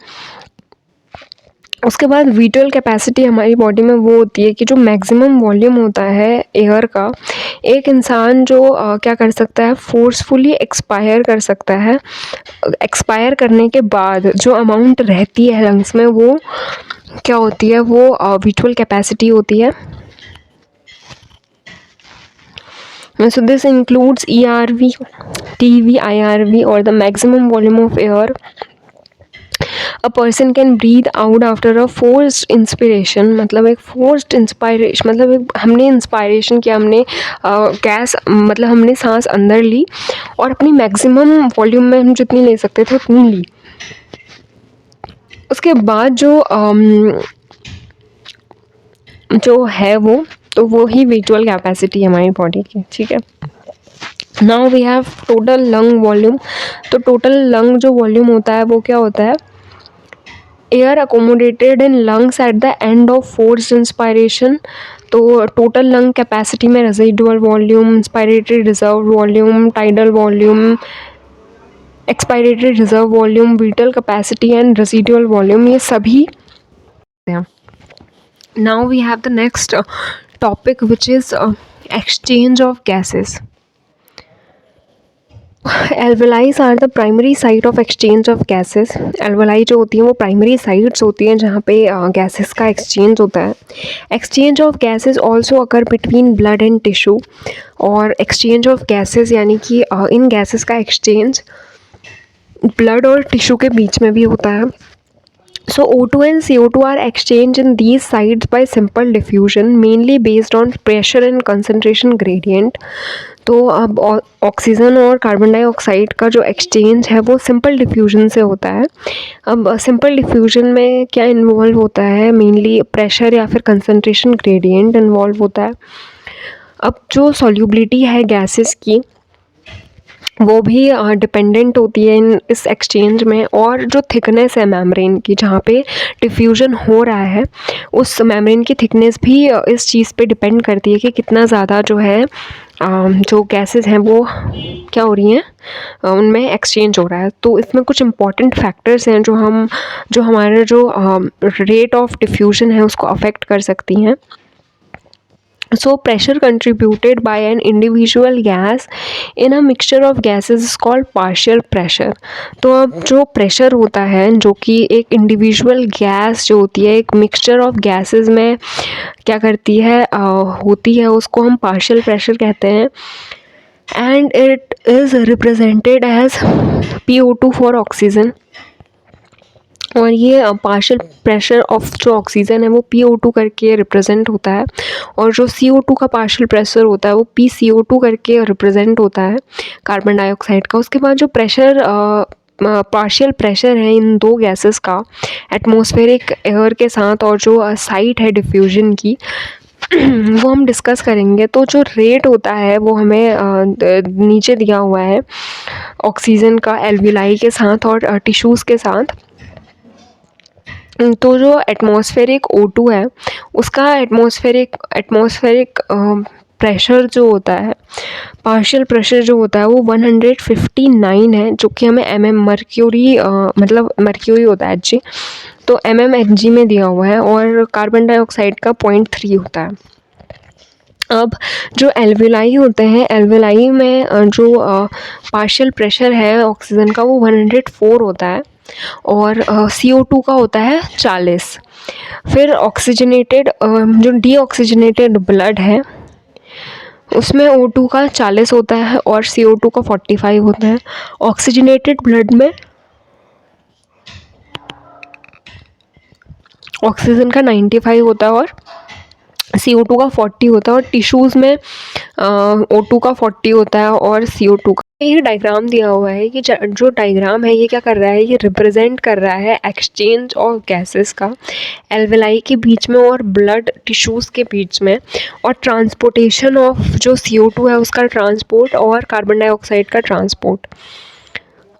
उसके बाद विजुअल कैपेसिटी हमारी बॉडी में वो होती है कि जो मैक्सिमम वॉल्यूम होता है एयर का, एक इंसान जो क्या कर सकता है, फोर्सफुली एक्सपायर कर सकता है। एक्सपायर करने के बाद जो अमाउंट रहती है लंग्स में वो क्या होती है, वो विजुअल कैपेसिटी होती है। So this includes ERV, TV, IRV or the maximum volume of air a person can breathe out after a forced inspiration। मतलब एक forced inspiration मतलब एक हमने inspiration किया, हमने गैस मतलब हमने सांस अंदर ली और अपनी मैक्सिमम वॉल्यूम में हम जितनी ले सकते थे उतनी ली। उसके बाद जो है वो ही विजुअल कैपेसिटी है हमारी बॉडी की, ठीक है। Now we have total lung volume. तो टोटल लंग जो वॉल्यूम होता है वो क्या होता है? Air accommodated in lungs at the end of forced inspiration. तो टोटल लंग कैपेसिटी में residual volume, inspiratory reserve volume, tidal volume, expiratory reserve volume, vital capacity and residual volume, ये सभी हैं। Now we have the next topic which is exchange of gases. Alveoli are the primary site of exchange of gases. Alveoli जो होती हैं वो प्राइमरी साइट्स होती हैं जहाँ पे गैसेस का एक्सचेंज होता है। Exchange of gases also occur between blood and tissue. और एक्सचेंज ऑफ गैसेस यानी कि इन गैसेस का एक्सचेंज ब्लड और टिश्यू के बीच में भी होता है। So O2 and CO2 are exchanged in these sites by simple diffusion, mainly based on pressure and concentration gradient। तो अब ऑक्सीजन और कार्बन डाइऑक्साइड का जो एक्सचेंज है वो सिंपल डिफ्यूजन से होता है। अब सिंपल डिफ्यूजन में क्या इन्वॉल्व होता है? मेनली प्रेशर या फिर कंसंट्रेशन ग्रेडियंट इन्वॉल्व होता है। अब जो सॉल्युबिलिटी है गैसेस की वो भी डिपेंडेंट होती है इस एक्सचेंज में, और जो थिकनेस है मेम्ब्रेन की जहाँ पे डिफ्यूजन हो रहा है उस मेम्ब्रेन की थिकनेस भी इस चीज़ पे डिपेंड करती है कि कितना ज़्यादा जो है जो गैसेस हैं वो क्या हो रही हैं, उनमें एक्सचेंज हो रहा है। तो इसमें कुछ इंपॉर्टेंट फैक्टर्स हैं जो हमारे जो रेट ऑफ डिफ्यूजन है उसको अफेक्ट कर सकती हैं। So pressure contributed by an individual gas in a mixture of gases is called partial pressure। तो अब जो प्रेशर होता है जो कि एक इंडिविजुअल गैस जो होती है एक मिक्सचर ऑफ गैसेस में क्या करती है होती है, उसको हम पार्शियल प्रेशर कहते हैं। And it is represented as PO2 for oxygen. और ये पार्शियल प्रेशर ऑफ जो ऑक्सीजन है वो PO2 करके रिप्रेजेंट होता है, और जो CO2 का पार्शियल प्रेशर होता है वो PCO2 करके रिप्रेजेंट होता है कार्बन डाइऑक्साइड का। उसके बाद जो प्रेशर पार्शियल प्रेशर है इन दो गैसेस का एटमॉस्फेरिक एयर के साथ और जो साइट है डिफ्यूजन की वो हम डिस्कस करेंगे। तो जो रेट होता है वो हमें नीचे दिया हुआ है ऑक्सीजन का एल्विलाई के साथ और टिश्यूज़ के साथ। तो जो एटमॉस्फेरिक O2 है उसका एटमॉस्फेरिक प्रेशर जो होता है, पार्शियल प्रेशर जो होता है वो 159 है, जो कि हमें मर्क्यूरी मतलब मर्क्यूरी होता है Hg, तो Hg में दिया हुआ है, और कार्बन डाइऑक्साइड का 0.3 होता है। अब जो एल्विलाई होते हैं, एल्विलाई में जो पार्शियल प्रेशर है ऑक्सीजन का वो 104 होता है, और CO2 का होता है 40। फिर ऑक्सीजनेटेड जो डीऑक्सीजनेटेड ब्लड है उसमें O2 का 40 होता है और CO2 का 45 होता है। ऑक्सीजनेटेड ब्लड में ऑक्सीजन का 95 होता है और CO2 का 40 होता है, और टिश्यूज़ में O2 का 40 होता है और CO2 का। ये डायग्राम दिया हुआ है कि जो डायग्राम है ये क्या कर रहा है, ये रिप्रेजेंट कर रहा है एक्सचेंज ऑफ गैसेस का एल्वेलाई के बीच में और ब्लड टिश्यूज़ के बीच में, और ट्रांसपोर्टेशन ऑफ जो CO2 है उसका ट्रांसपोर्ट और कार्बन डाइऑक्साइड का ट्रांसपोर्ट।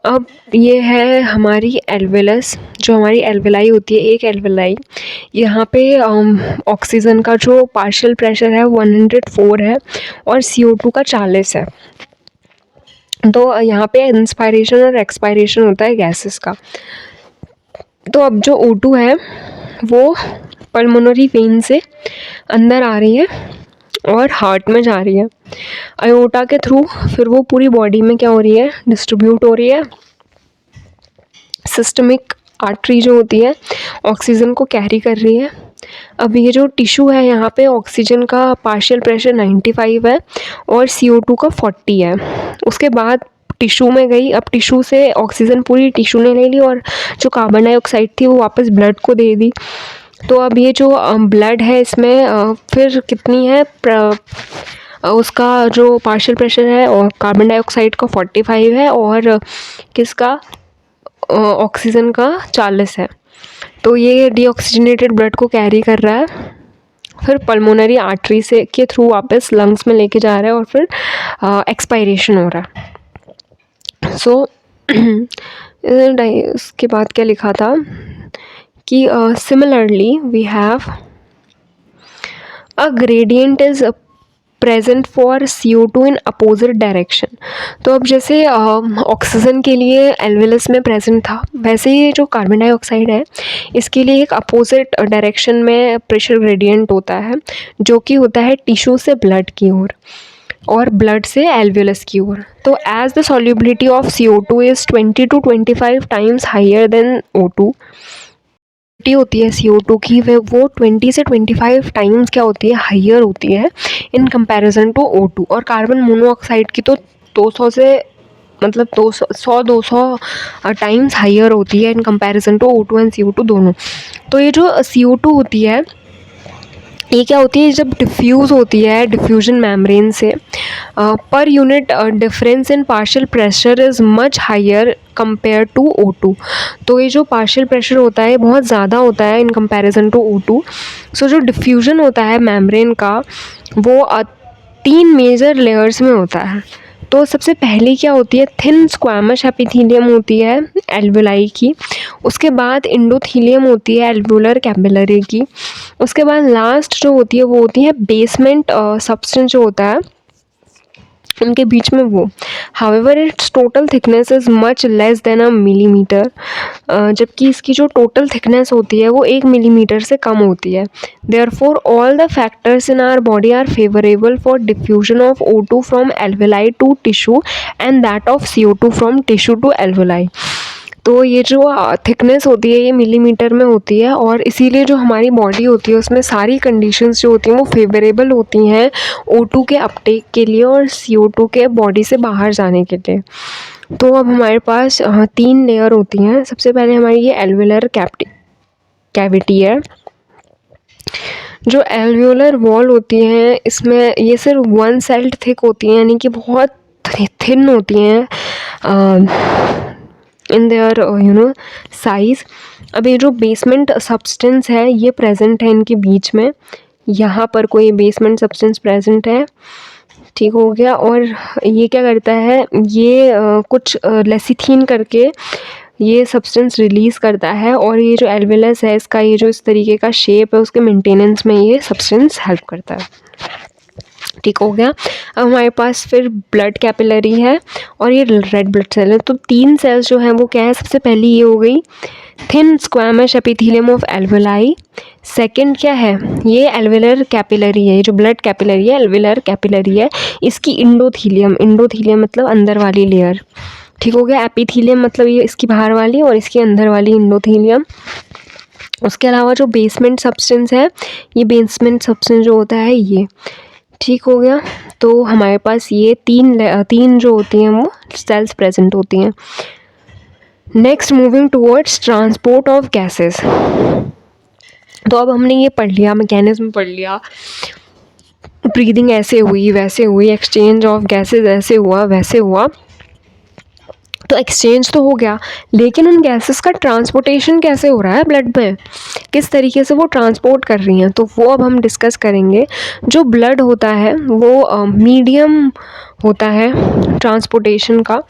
अब ये है हमारी एल्वेलस, जो हमारी एल्वेलाई होती है, एक एल्वेलाई। यहाँ पे ऑक्सीजन का जो पार्शियल प्रेशर है 104 है और CO2 का 40 है। तो यहाँ पे इंस्पायरेशन और एक्सपायरेशन होता है गैसेस का। तो अब जो O2 है वो पल्मोनरी वेन से अंदर आ रही है और हार्ट में जा रही है अयोटा के थ्रू, फिर वो पूरी बॉडी में क्या हो रही है, डिस्ट्रीब्यूट हो रही है। सिस्टमिक आर्टरी जो होती है ऑक्सीजन को कैरी कर रही है। अब ये जो टिश्यू है यहाँ पे ऑक्सीजन का पार्शियल प्रेशर 95 है और CO2 का 40 है। उसके बाद टिश्यू में गई, अब टिश्यू से ऑक्सीजन पूरी टिश्यू ने ले ली और जो कार्बन डाइऑक्साइड थी वो वापस ब्लड को दे दी। तो अब ये जो ब्लड है इसमें फिर कितनी है, उसका जो पार्शियल प्रेशर है और कार्बन डाइऑक्साइड का 45 है और किसका, ऑक्सीजन का 40 है। तो ये डीऑक्सीजनेटेड ब्लड को कैरी कर रहा है, फिर पल्मोनरी आर्टरी से के थ्रू वापस लंग्स में लेके जा रहा है और फिर एक्सपायरेशन हो रहा है। सो इसके बाद क्या लिखा था कि similarly we have a gradient is present for CO2 in opposite direction. तो अब जैसे ऑक्सीजन के लिए एल्वेलस में प्रेजेंट था, वैसे ही जो कार्बन डाइऑक्साइड है इसके लिए एक अपोजिट डायरेक्शन में प्रेशर ग्रेडियंट होता है, जो कि होता है टिश्यू से ब्लड की ओर और ब्लड से एल्वेलस की ओर। तो as the solubility of CO2 is 20 to 25 times higher than O2, होती है CO2 की वो 20 से 25 टाइम्स क्या होती है, हायर होती है इन कंपैरिजन टू O2। और कार्बन मोनोऑक्साइड की तो 200 से मतलब 200 टाइम्स हायर होती है in comparison to O2 and CO2 दोनों। तो ये जो CO2 होती है ये क्या होती है, जब डिफ्यूज़ होती है डिफ्यूजन मेम्ब्रेन से, per unit difference in partial pressure is much higher compare to O2। तो ये जो पार्शियल प्रेशर होता है बहुत ज़्यादा होता है इन कंपैरिजन टू O2। सो जो डिफ्यूजन होता है मेम्ब्रेन का वो 3 मेजर लेयर्स में होता है। तो सबसे पहली क्या होती है, थिन स्क्वैमस एपिथेलियम होती है एल्वेलाई की। उसके बाद इंडोथीलियम होती है एल्वुलर कैपिलरी की। उसके बाद लास्ट जो होती है वो होती है बेसमेंट सब्सटेंस जो होता है उनके बीच में वो। However it's total thickness is much less than a millimetre, जबकि इसकी जो टोटल थिकनेस होती है वो 1 मिलीमीटर से कम होती है। Therefore all the factors in our body are favourable for diffusion of O2 from alveoli to tissue and that of CO2 from tissue to alveoli. तो ये जो थिकनेस होती है ये मिलीमीटर में होती है, और इसीलिए जो हमारी बॉडी होती है उसमें सारी कंडीशंस जो होती हैं वो फेवरेबल होती हैं O2 के अपटेक के लिए और CO2 के बॉडी से बाहर जाने के लिए। तो अब हमारे पास 3 लेयर होती हैं। सबसे पहले हमारी ये एल्वेलर कैविटी है। जो एल्वेओलर वॉल होती हैं इसमें ये सिर्फ 1 सेल्ड थिक होती हैं, यानी कि बहुत थिन होती हैं इन देयर साइज़। अब ये जो बेसमेंट सब्सटेंस है ये प्रेजेंट है इनके बीच में, यहाँ पर कोई बेसमेंट सब्सटेंस प्रेजेंट है, ठीक हो गया। और ये क्या करता है, ये कुछ लेसिथीन करके ये सब्सटेंस रिलीज़ करता है, और ये जो एल्वेलस है इसका ये जो इस तरीके का शेप है उसके मेंटेनेंस में ये सब्सटेंस हेल्प करता है। ठीक हो गया। अब हमारे पास फिर ब्लड कैपिलरी है और ये रेड ब्लड सेल है। तो 3 सेल्स जो हैं वो क्या है, सबसे पहली ये हो गई thin squamous epithelium of alveoli. Second क्या है, ये एल्वेलर कैपिलरी है, ये जो ब्लड कैपिलरी है एल्वेलर कैपिलरी है। इसकी इंडोथीलियम, इंडोथीलियम मतलब अंदर वाली लेयर, ठीक हो गया। एपिथीलियम मतलब ये इसकी बाहर वाली और इसके अंदर वाली इंडोथीलियम। उसके अलावा जो बेसमेंट सब्सटेंस है, ये बेसमेंट सब्सटेंस जो होता है ये, ठीक हो गया। तो हमारे पास ये तीन जो होती हैं वो सेल्स प्रेजेंट होती हैं। Next moving towards transport of gases. तो अब हमने ये पढ़ लिया, मैकेनिज्म पढ़ लिया, ब्रीदिंग ऐसे हुई वैसे हुई, एक्सचेंज ऑफ गैसेस ऐसे हुआ वैसे हुआ। तो एक्सचेंज तो हो गया, लेकिन उन गैसेस का ट्रांसपोर्टेशन कैसे हो रहा है ब्लड में, किस तरीके से वो ट्रांसपोर्ट कर रही हैं, तो वो अब हम डिस्कस करेंगे। जो ब्लड होता है वो मीडियम होता है ट्रांसपोर्टेशन का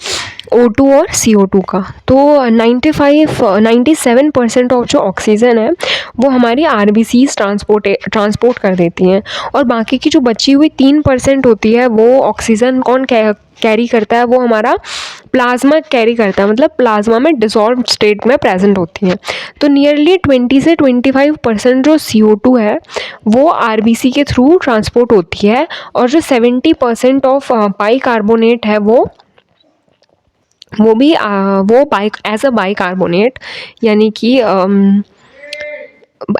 O2 और CO2 का। तो 97% ऑफ जो ऑक्सीजन है वो हमारी RBCs ट्रांसपोर्ट कर देती हैं, और बाकी की जो बची हुई 3% होती है वो ऑक्सीजन कौन कैरी करता है, वो हमारा प्लाज्मा कैरी करता है, मतलब प्लाज्मा में डिसॉल्व स्टेट में प्रेजेंट होती हैं। तो नियरली 20 से 25% जो CO2 है वो RBC के थ्रू ट्रांसपोर्ट होती है, और जो 70% ऑफ बाइकार्बोनेट है वो भी एज अ बाइकार्बोनेट, यानी कि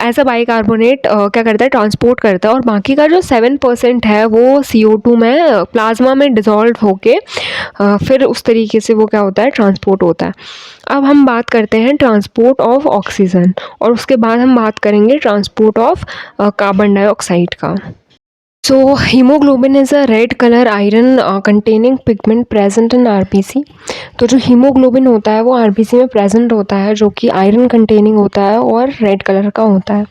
एज अ बाइकार्बोनेट क्या करता है, ट्रांसपोर्ट करता है। और बाकी का जो 7% है वो CO2 में प्लाज्मा में डिज़ोल्व होके फिर उस तरीके से वो क्या होता है, ट्रांसपोर्ट होता है। अब हम बात करते हैं ट्रांसपोर्ट ऑफ ऑक्सीजन, और उसके बाद हम बात करेंगे ट्रांसपोर्ट ऑफ कार्बन डाइऑक्साइड का। So hemoglobin is a red color iron containing pigment present in RBC। तो जो हीमोग्लोबिन होता है वो RBC में प्रेजेंट होता है, जो कि आयरन कंटेनिंग होता है और रेड कलर का होता है।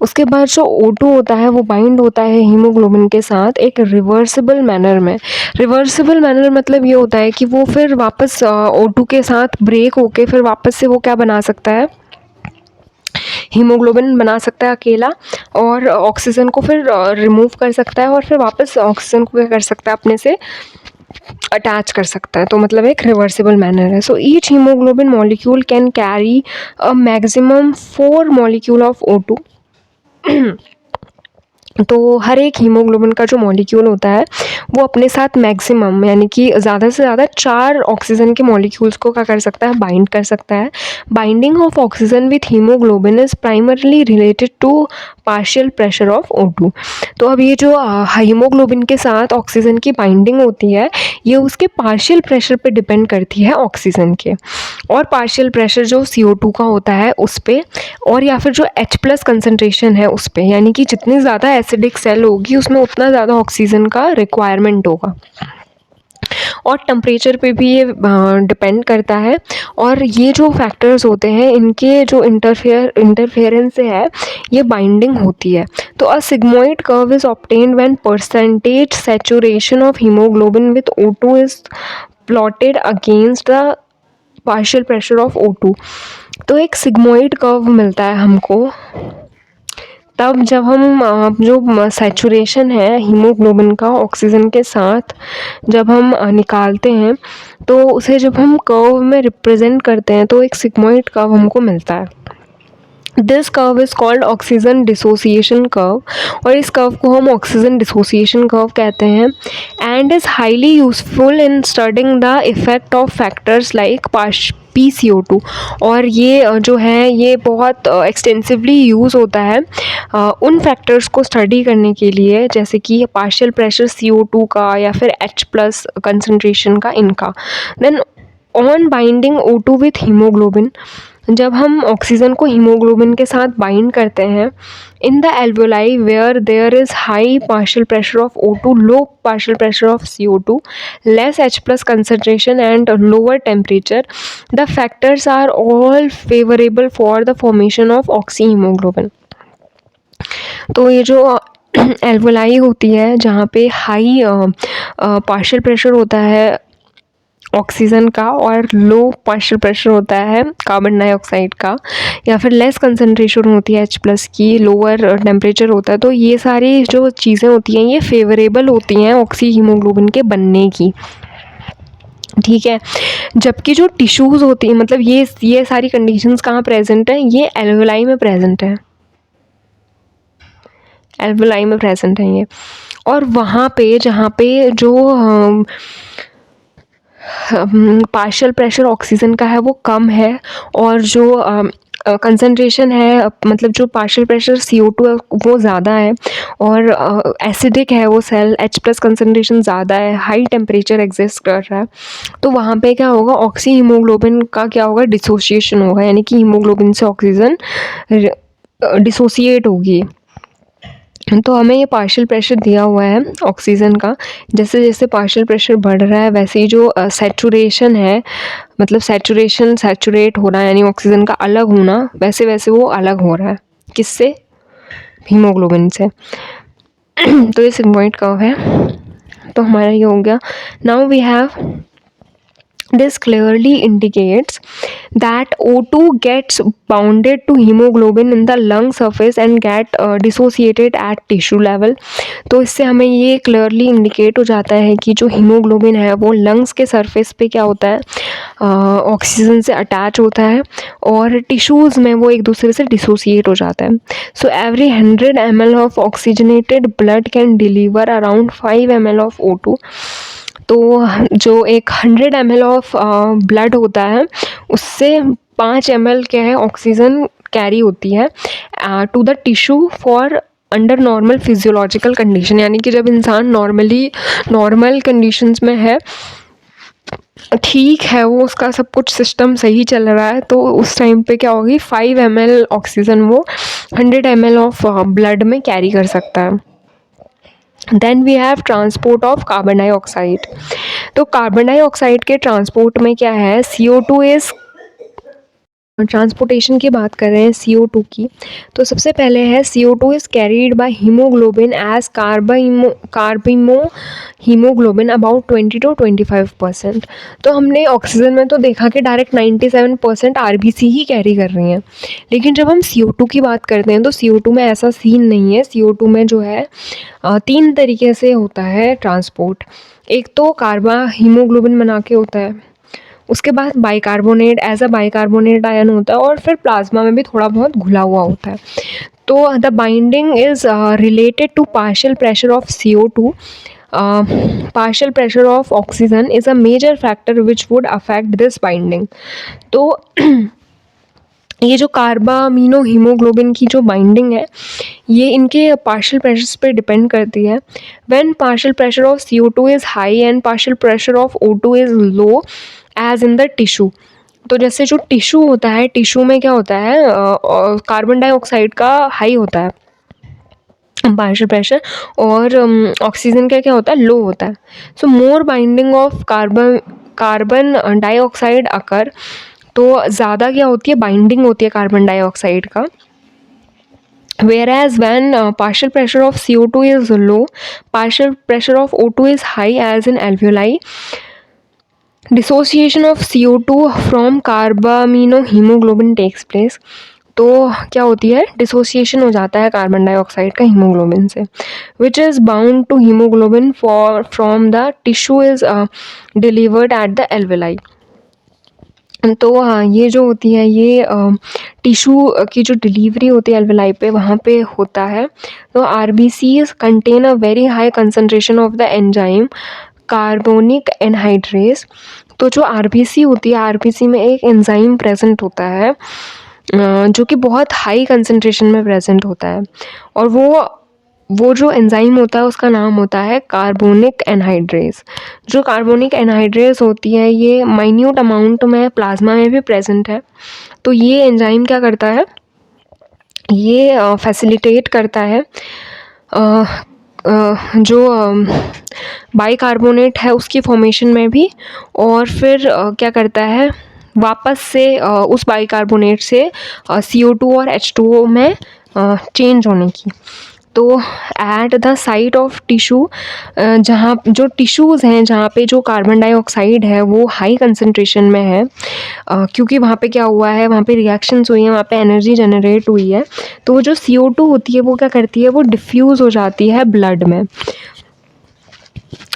उसके बाद जो O2 होता है वो बाइंड होता है हीमोग्लोबिन के साथ एक रिवर्सिबल मैनर में। रिवर्सिबल मैनर मतलब ये होता है कि वो फिर वापस O2 के साथ ब्रेक होके फिर वापस से वो क्या बना सकता है, हीमोग्लोबिन बना सकता है अकेला, और ऑक्सीजन को फिर रिमूव कर सकता है, और फिर वापस ऑक्सीजन को क्या कर सकता है, अपने से अटैच कर सकता है। तो मतलब एक रिवर्सिबल मैनर है। So each haemoglobin molecule can carry a maximum 4 molecule of O2। तो हर एक हीमोग्लोबिन का जो मॉलिक्यूल होता है वो अपने साथ मैक्सिमम यानी कि ज़्यादा से ज़्यादा 4 ऑक्सीजन के मॉलिक्यूल्स को क्या कर सकता है, बाइंड कर सकता है। Binding of oxygen with haemoglobin is primarily related to partial pressure of O2। तो अब ये जो हीमोग्लोबिन के साथ ऑक्सीजन की बाइंडिंग होती है ये उसके पार्शियल प्रेशर पे डिपेंड करती है ऑक्सीजन के, और पार्शियल प्रेशर जो CO2 का होता है उस पर, और या फिर जो H+ कंसनट्रेशन है उस पर, यानी कि जितनी ज़्यादा एसिडिक सेल होगी उसमें उतना ज़्यादा ऑक्सीजन का रिक्वायरमेंट होगा, और टेम्परेचर पे भी ये डिपेंड करता है। और ये जो फैक्टर्स होते हैं इनके जो इंटरफेरेंस से है ये बाइंडिंग होती है। तो a sigmoid curve is obtained when percentage saturation of haemoglobin with O2 is plotted against the partial pressure of O2। तो एक सिग्मोइड कर्व मिलता है हमको तब जब हम जो सैचुरेशन है हीमोग्लोबिन का ऑक्सीजन के साथ जब हम निकालते हैं, तो उसे जब हम कर्व में रिप्रेजेंट करते हैं तो एक सिग्मोइड कर्व हमको मिलता है। This curve is called oxygen dissociation curve, और इस कर्व को हम ऑक्सीजन डिसोसिएशन कर्व कहते हैं, and is highly useful in studying the effect of factors like PCO2। और ये जो है ये बहुत एक्सटेंसिवली यूज़ होता है उन फैक्टर्स को स्टडी करने के लिए, जैसे कि पार्शियल प्रेशर CO2 का या फिर H+ कंसनट्रेशन का, इनका। Then on binding O2 with haemoglobin, जब हम ऑक्सीजन को हीमोग्लोबिन के साथ बाइंड करते हैं in the alveoli where there is high partial pressure of O2, low partial pressure of CO2, less H+ concentration and lower temperature, the factors are all favourable for the formation of oxyhaemoglobin. तो ये जो एल्वेलाई होती है जहाँ पे हाई पार्शियल प्रेशर होता है ऑक्सीजन का और लो पार्शियल प्रेशर होता है कार्बन डाइऑक्साइड का, या फिर लेस कंसनट्रेशन होती है H+ की, लोअर टेम्परेचर होता है, तो ये सारी जो चीज़ें होती हैं ये फेवरेबल होती हैं ऑक्सी हीमोग्लोबिन के बनने की, ठीक है। जबकि जो टिश्यूज़ होती हैं, मतलब ये सारी कंडीशंस कहाँ प्रेजेंट है, ये एल्वेलाई में प्रेजेंट है, एल्वेलाई में प्रेजेंट है ये। और वहाँ पे जहाँ पे जो पार्शियल प्रेशर ऑक्सीजन का है वो कम है, और जो कंसंट्रेशन है, मतलब जो पार्शियल प्रेशर CO2 है वो ज़्यादा है, और एसिडिक है वो सेल, H+ कंसंट्रेशन ज़्यादा है, हाई टेम्परेचर एग्जिस्ट कर रहा है, तो वहाँ पे क्या होगा, ऑक्सी हीमोग्लोबिन का क्या होगा, डिसोसिएशन होगा, यानी कि हीमोग्लोबिन से ऑक्सीजन डिसोसिएट होगी। तो हमें ये पार्शियल प्रेशर दिया हुआ है ऑक्सीजन का, जैसे जैसे पार्शियल प्रेशर बढ़ रहा है वैसे ही जो सैचुरेशन है, मतलब सैचुरेट हो रहा है, यानी ऑक्सीजन का अलग होना, वैसे वैसे वो अलग हो रहा है, किससे, हीमोग्लोबिन से। तो ये सिग्मोइड कर्व है। तो हमारा ये हो गया। Now we have, this clearly indicates that O2 gets bounded to hemoglobin in the lung surface and get dissociated at tissue level। तो इससे हमें ये क्लियरली इंडिकेट हो जाता है कि जो हीमोग्लोबिन है वो लंग्स के सरफेस पे क्या होता है, ऑक्सीजन से अटैच होता है, और टिश्यूज़ में वो एक दूसरे से डिसोसिएट हो जाता है। So every 100 ml of oxygenated blood can deliver around 5 ml of O2। तो जो एक 100 ml ऑफ ब्लड होता है उससे 5 ml क्या है, ऑक्सीजन कैरी होती है to the tissue for under normal physiological condition, यानी कि जब इंसान नॉर्मल कंडीशंस में है, ठीक है, वो उसका सब कुछ सिस्टम सही चल रहा है, तो उस टाइम पे क्या होगी, 5 ml ऑक्सीजन वो 100 ml ऑफ ब्लड में कैरी कर सकता है। Then we have transport of carbon dioxide. तो कार्बन डाइऑक्साइड के ट्रांसपोर्ट में क्या है, CO2 इज, ट्रांसपोर्टेशन की बात कर रहे हैं CO2 की, तो सबसे पहले है CO2 is carried by haemoglobin as carbamino haemoglobin about 20 to 25%। तो हमने ऑक्सीजन में तो देखा कि डायरेक्ट 97% RBC ही कैरी कर रही हैं, लेकिन जब हम CO2 की बात करते हैं तो CO2 में ऐसा सीन नहीं है। CO2 में जो है 3 तरीके से होता है ट्रांसपोर्ट। एक तो कार्बा हीमोग्लोबिन बना के होता है, उसके बाद bicarbonate as a bicarbonate ion होता है, और फिर प्लाज्मा में भी थोड़ा बहुत घुला हुआ होता है। तो the binding is related to partial pressure of CO2। Partial pressure of oxygen is a major factor which would affect this binding. तो ये जो कार्बामीनो हीमोग्लोबिन की जो बाइंडिंग है ये इनके पार्शियल प्रेशर्स पे डिपेंड करती है। When partial pressure of CO2 is high and partial pressure of O2 is low as in the tissue. तो जैसे जो टिश्यू होता है, टिश्यू में क्या होता है, कार्बन डाइऑक्साइड का हाई होता है पार्शियल प्रेशर, और ऑक्सीजन का क्या होता है, लो होता है। सो मोर बाइंडिंग ऑफ कार्बन डाइऑक्साइड अकर, तो ज़्यादा क्या होती है, बाइंडिंग होती है कार्बन डाइऑक्साइड का। Whereas when partial pressure of CO2 is low, partial pressure of O2 is high as in alveoli. Dissociation of CO2 from carbamino hemoglobin takes place। तो क्या होती है, डिसोसिएशन हो जाता है कार्बन डाइऑक्साइड का हीमोग्लोबिन से, which is bound to haemoglobin for from the tissue is delivered at the alveoli. तो हाँ, ये जो होती है ये टिश्यू की जो डिलीवरी होती है एल्वेलाई पे, वहाँ पे होता है। तो RBCs contain a very high concentration of the enzyme carbonic anhydrase. तो जो RBC होती है, RBC में एक एंजाइम प्रेजेंट होता है जो कि बहुत हाई कंसनट्रेशन में प्रेजेंट होता है, और वो जो एंजाइम होता है उसका नाम होता है कार्बोनिक एनहाइड्रेस। जो कार्बोनिक एनहाइड्रेस होती है ये माइन्यूट अमाउंट में प्लाज्मा में भी प्रेजेंट है। तो ये एंजाइम क्या करता है, ये फैसिलिटेट करता है जो बाइकार्बोनेट है उसकी फॉर्मेशन में भी, और फिर क्या करता है, वापस से उस बाइकार्बोनेट से CO2 और H2O में चेंज होने की। तो at the site of tissue, जहाँ जो टिश्यूज़ हैं जहाँ पे जो कार्बन डाइऑक्साइड है वो हाई कंसंट्रेशन में है, क्योंकि वहाँ पे क्या हुआ है, वहाँ पे रिएक्शंस हुई हैं, वहाँ पे एनर्जी जनरेट हुई है। तो वो जो CO2 होती है वो क्या करती है, वो डिफ्यूज़ हो जाती है ब्लड में।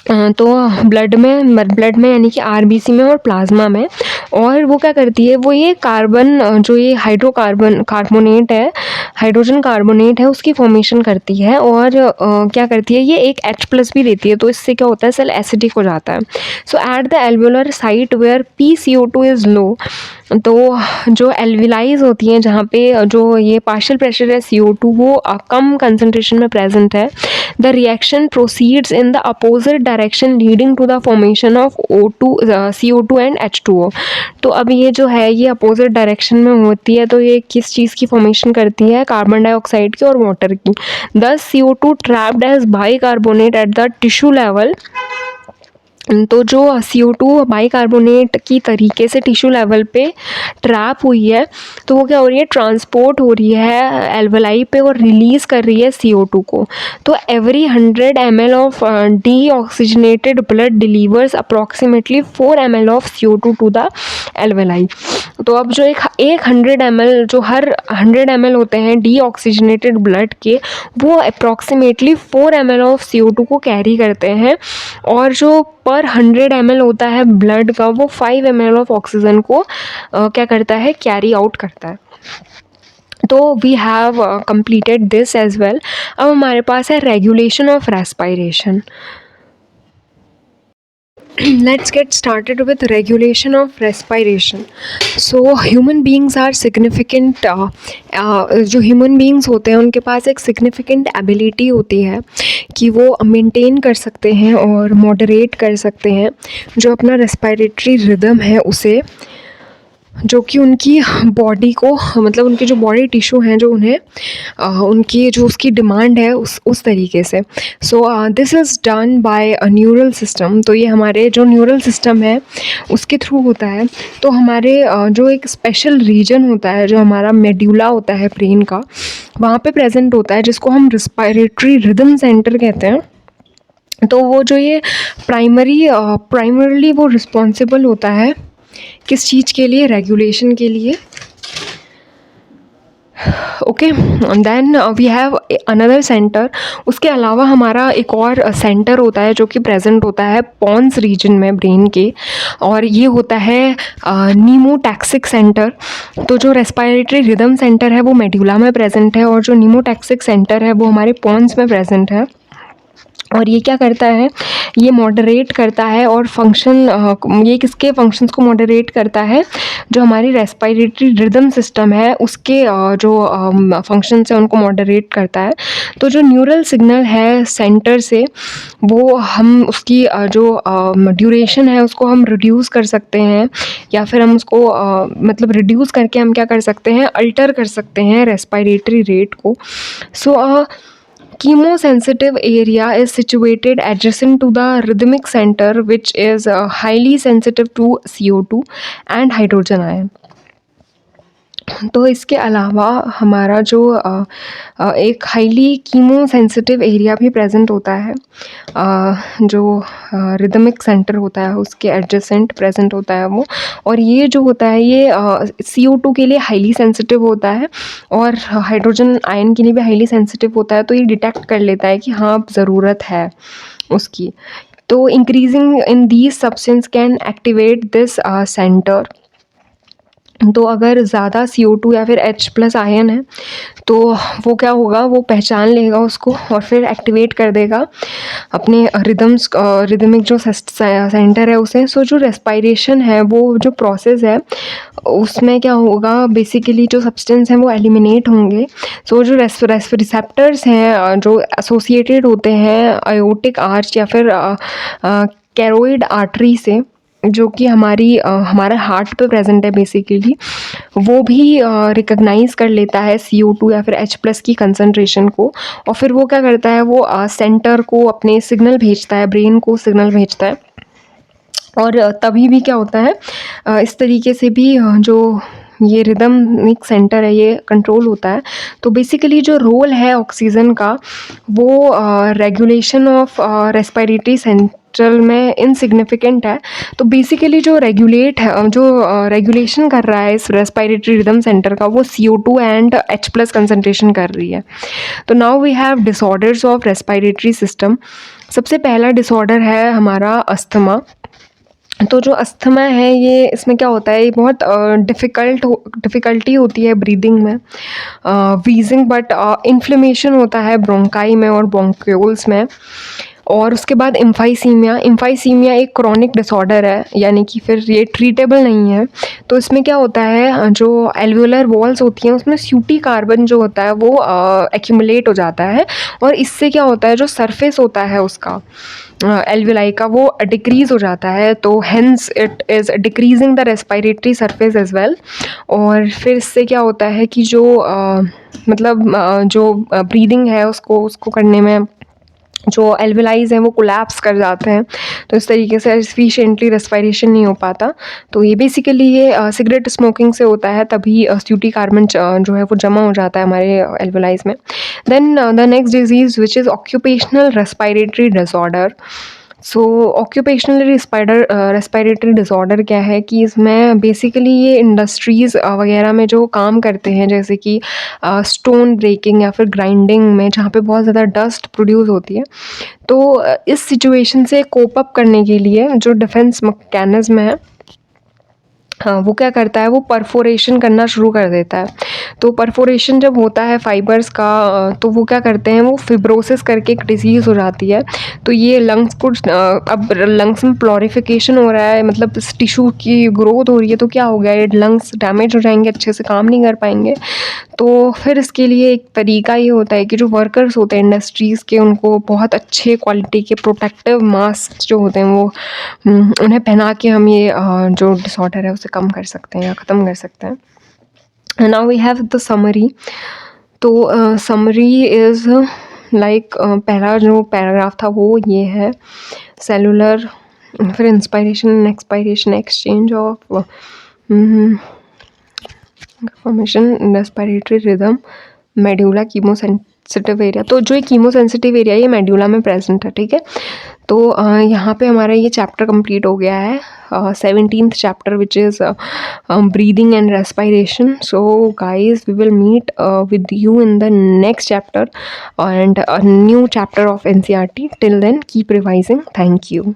तो ब्लड में यानी कि RBC में और प्लाज्मा में, और वो क्या करती है, वो ये कार्बन जो ये कार्बोनेट है, हाइड्रोजन कार्बोनेट है, उसकी फॉर्मेशन करती है। और क्या करती है, ये एक H+ भी देती है। तो इससे क्या होता है, सेल एसिडिक हो जाता है। So at the alveolar site where PCO2 is low, तो जो एल्विलाइज होती हैं जहाँ पे जो ये पार्शियल प्रेशर है CO2 वो कम कंसंट्रेशन में प्रेजेंट है, the reaction proceeds in the opposite direction leading to the formation of CO2 and H2O। तो अब ये जो है ये अपोजिट डायरेक्शन में होती है, तो ये किस चीज़ की फॉर्मेशन करती है, कार्बन डाइऑक्साइड की और वाटर की। Thus CO2 trapped as bicarbonate at the tissue level, तो जो CO2 बाइकार्बोनेट की तरीके से टिश्यू लेवल पे ट्रैप हुई है, तो वो क्या हो रही है, ट्रांसपोर्ट हो रही है एल्वलाई पे और रिलीज़ कर रही है CO2 को। तो every 100 ml of deoxygenated blood delivers approximately 4 ml of CO2 to the alveoli. तो अब जो एक 100 ml, जो हर 100 ml होते हैं डीऑक्सीजनेटेड ब्लड के, वो अप्रॉक्सीमेटली 4 ml ऑफ CO2 को कैरी करते हैं, और जो पर 100 ml होता है ब्लड का, वो 5 ml ऑफ ऑक्सीजन को क्या करता है, कैरी आउट करता है। तो we have completed this as well. अब हमारे पास है regulation of respiration. Let's get started with regulation of respiration. So human beings are significant, जो human beings होते हैं उनके पास एक significant ability होती है कि वो maintain कर सकते हैं और moderate कर सकते हैं जो अपना respiratory rhythm है उसे, जो कि उनकी बॉडी को, मतलब उनके जो बॉडी टिश्यू हैं जो उन्हें उनकी जो उसकी डिमांड है उस तरीके से। So this is done by a neural system. तो ये हमारे जो न्यूरल सिस्टम है उसके थ्रू होता है। तो हमारे जो एक स्पेशल रीजन होता है, जो हमारा मेड्यूला होता है ब्रेन का, वहाँ पे प्रेजेंट होता है, जिसको हम रिस्पायरेटरी रिदम सेंटर कहते हैं। तो वो जो ये प्राइमरली वो रिस्पॉन्सिबल होता है किस चीज़ के लिए, रेगुलेशन के लिए। Okay, then we have another centre. उसके अलावा हमारा एक और सेंटर होता है जो कि प्रेजेंट होता है पॉन्स रीजन में ब्रेन के, और ये होता है नीमोटैक्सिक सेंटर। तो जो रेस्पिरेटरी रिदम सेंटर है वो मेड्यूला में प्रेजेंट है, और जो नीमोटैक्सिक सेंटर है वो हमारे पॉन्स में प्रेजेंट है। और ये क्या करता है, ये मॉडरेट करता है और ये किसके फंक्शंस को मॉडरेट करता है, जो हमारी रेस्पिरेटरी रिदम सिस्टम है उसके जो फंक्शंस हैं उनको मॉडरेट करता है। तो जो न्यूरल सिग्नल है सेंटर से, वो हम उसकी जो ड्यूरेशन है उसको हम रिड्यूस कर सकते हैं, या फिर हम उसको मतलब रिड्यूस करके हम क्या कर सकते हैं, अल्टर कर सकते हैं रेस्पिरेटरी रेट को। सो chemosensitive area is situated adjacent to the rhythmic center, which is highly sensitive to CO2 and hydrogen ion. तो इसके अलावा हमारा जो एक हाईली कीमो सेंसिटिव एरिया भी प्रेजेंट होता है, जो रिदमिक सेंटर होता है उसके एडजेसेंट प्रेजेंट होता है वो। और ये जो होता है ये CO2 के लिए हाईली सेंसिटिव होता है, और हाइड्रोजन आयन के लिए भी हाईली सेंसिटिव होता है। तो ये डिटेक्ट कर लेता है कि हाँ अब ज़रूरत है उसकी। तो increasing in these substance can activate this centre. तो अगर ज़्यादा CO2 या फिर H+ आयन है तो वो क्या होगा, वो पहचान लेगा उसको और फिर एक्टिवेट कर देगा अपने रिदमिक जो सेंटर है उसे। सो जो रेस्पिरेशन है, वो जो प्रोसेस है उसमें क्या होगा, बेसिकली जो सब्सटेंस हैं वो एलिमिनेट होंगे। सो जो रिसेप्टर्स हैं जो एसोसिएटेड होते हैं आयोटिक आर्च या फिर कैरोइड आर्टरी से, जो कि हमारा हार्ट पे प्रेजेंट है बेसिकली, वो भी रिकग्नाइज़ कर लेता है CO2 या फिर H+ की कंसंट्रेशन को, और फिर वो क्या करता है, वो सेंटर को अपने सिग्नल भेजता है, ब्रेन को सिग्नल भेजता है। और तभी भी क्या होता है, इस तरीके से भी जो ये रिदमिक सेंटर है, ये कंट्रोल होता है। तो बेसिकली जो रोल है ऑक्सीजन का, वो रेगुलेशन ऑफ रेस्पिरेटरी सेंट्रल में इनसिग्निफिकेंट है। तो बेसिकली जो रेगुलेशन कर रहा है इस रेस्पिरेटरी रिदम सेंटर का, वो CO2 एंड H+ कंसनट्रेशन कर रही है। तो now we have disorders of respiratory system. सबसे पहला डिसऑर्डर है हमारा अस्थमा। तो जो अस्थमा है, ये इसमें क्या होता है, ये बहुत डिफ़िकल्टी होती है ब्रीदिंग में, वीजिंग, बट इन्फ्लेमेशन होता है ब्रोंकाई में और ब्रोंक्यूल्स में। और उसके बाद एम्फाइसीमिया एक क्रॉनिक डिसऑर्डर है, यानी कि फिर ये ट्रीटेबल नहीं है। तो इसमें क्या होता है, जो एल्वियोलर वॉल्स होती हैं उसमें सूटी कार्बन जो होता है वो एक्यूमुलेट हो जाता है, और इससे क्या होता है, जो सरफेस होता है उसका एल्वियोलाई का, वो डिक्रीज़ हो जाता है। तो hence it is decreasing the respiratory surface as well. और फिर इससे क्या होता है कि जो जो ब्रीदिंग है उसको करने में जो एल्विलाइज हैं वो कोलैप्स कर जाते हैं। तो इस तरीके से एफिशिएंटली रेस्पिरेशन नहीं हो पाता। तो ये बेसिकली ये सिगरेट स्मोकिंग से होता है, तभी सूटी कार्बन जो है वो जमा हो जाता है हमारे एल्विलाइज में। Then the next disease which is occupational respiratory disorder. So occupational respiratory disorder क्या है कि इसमें बेसिकली ये इंडस्ट्रीज़ वगैरह में जो काम करते हैं, जैसे कि स्टोन ब्रेकिंग या फिर ग्राइंडिंग में, जहाँ पे बहुत ज़्यादा डस्ट प्रोड्यूस होती है। तो इस सिचुएशन से कोप अप करने के लिए जो डिफेंस मैकेनिज्म है, हाँ, वो क्या करता है, वो परफोरेशन करना शुरू कर देता है। तो परफोरेशन जब होता है फाइबर्स का, तो वो क्या करते हैं, वो फिब्रोसिस करके एक डिजीज़ हो जाती है। तो ये लंग्स को अब लंग्स में प्लोरिफिकेशन हो रहा है, मतलब इस टिश्यू की ग्रोथ हो रही है, तो क्या हो गया, ये लंग्स डैमेज हो जाएंगे, अच्छे से काम नहीं कर पाएंगे। तो फिर इसके लिए एक तरीका ये होता है कि जो वर्कर्स होते हैं इंडस्ट्रीज़ के, उनको बहुत अच्छे क्वालिटी के प्रोटेक्टिव मास्क जो होते हैं वो उन्हें पहना के हम ये जो डिसऑर्डर है उसे कम कर सकते हैं या ख़त्म कर सकते हैं। Now we have the summary. तो समरी इज़ लाइक, पहला जो पैराग्राफ था वो ये है, सेलुलर, फिर inspiration and expiration, exchange of formation, respiratory rhythm, medulla, chemosensitive area. तो जो ये कीमोसेंसिटिव एरिया ये मेड्यूला में प्रेजेंट है, ठीक है। तो यहाँ पे हमारा ये चैप्टर कंप्लीट हो गया है, 17th chapter which is breathing and respiration. So guys, we will meet with you in the next chapter and a new chapter of NCERT. Till then keep revising. Thank you.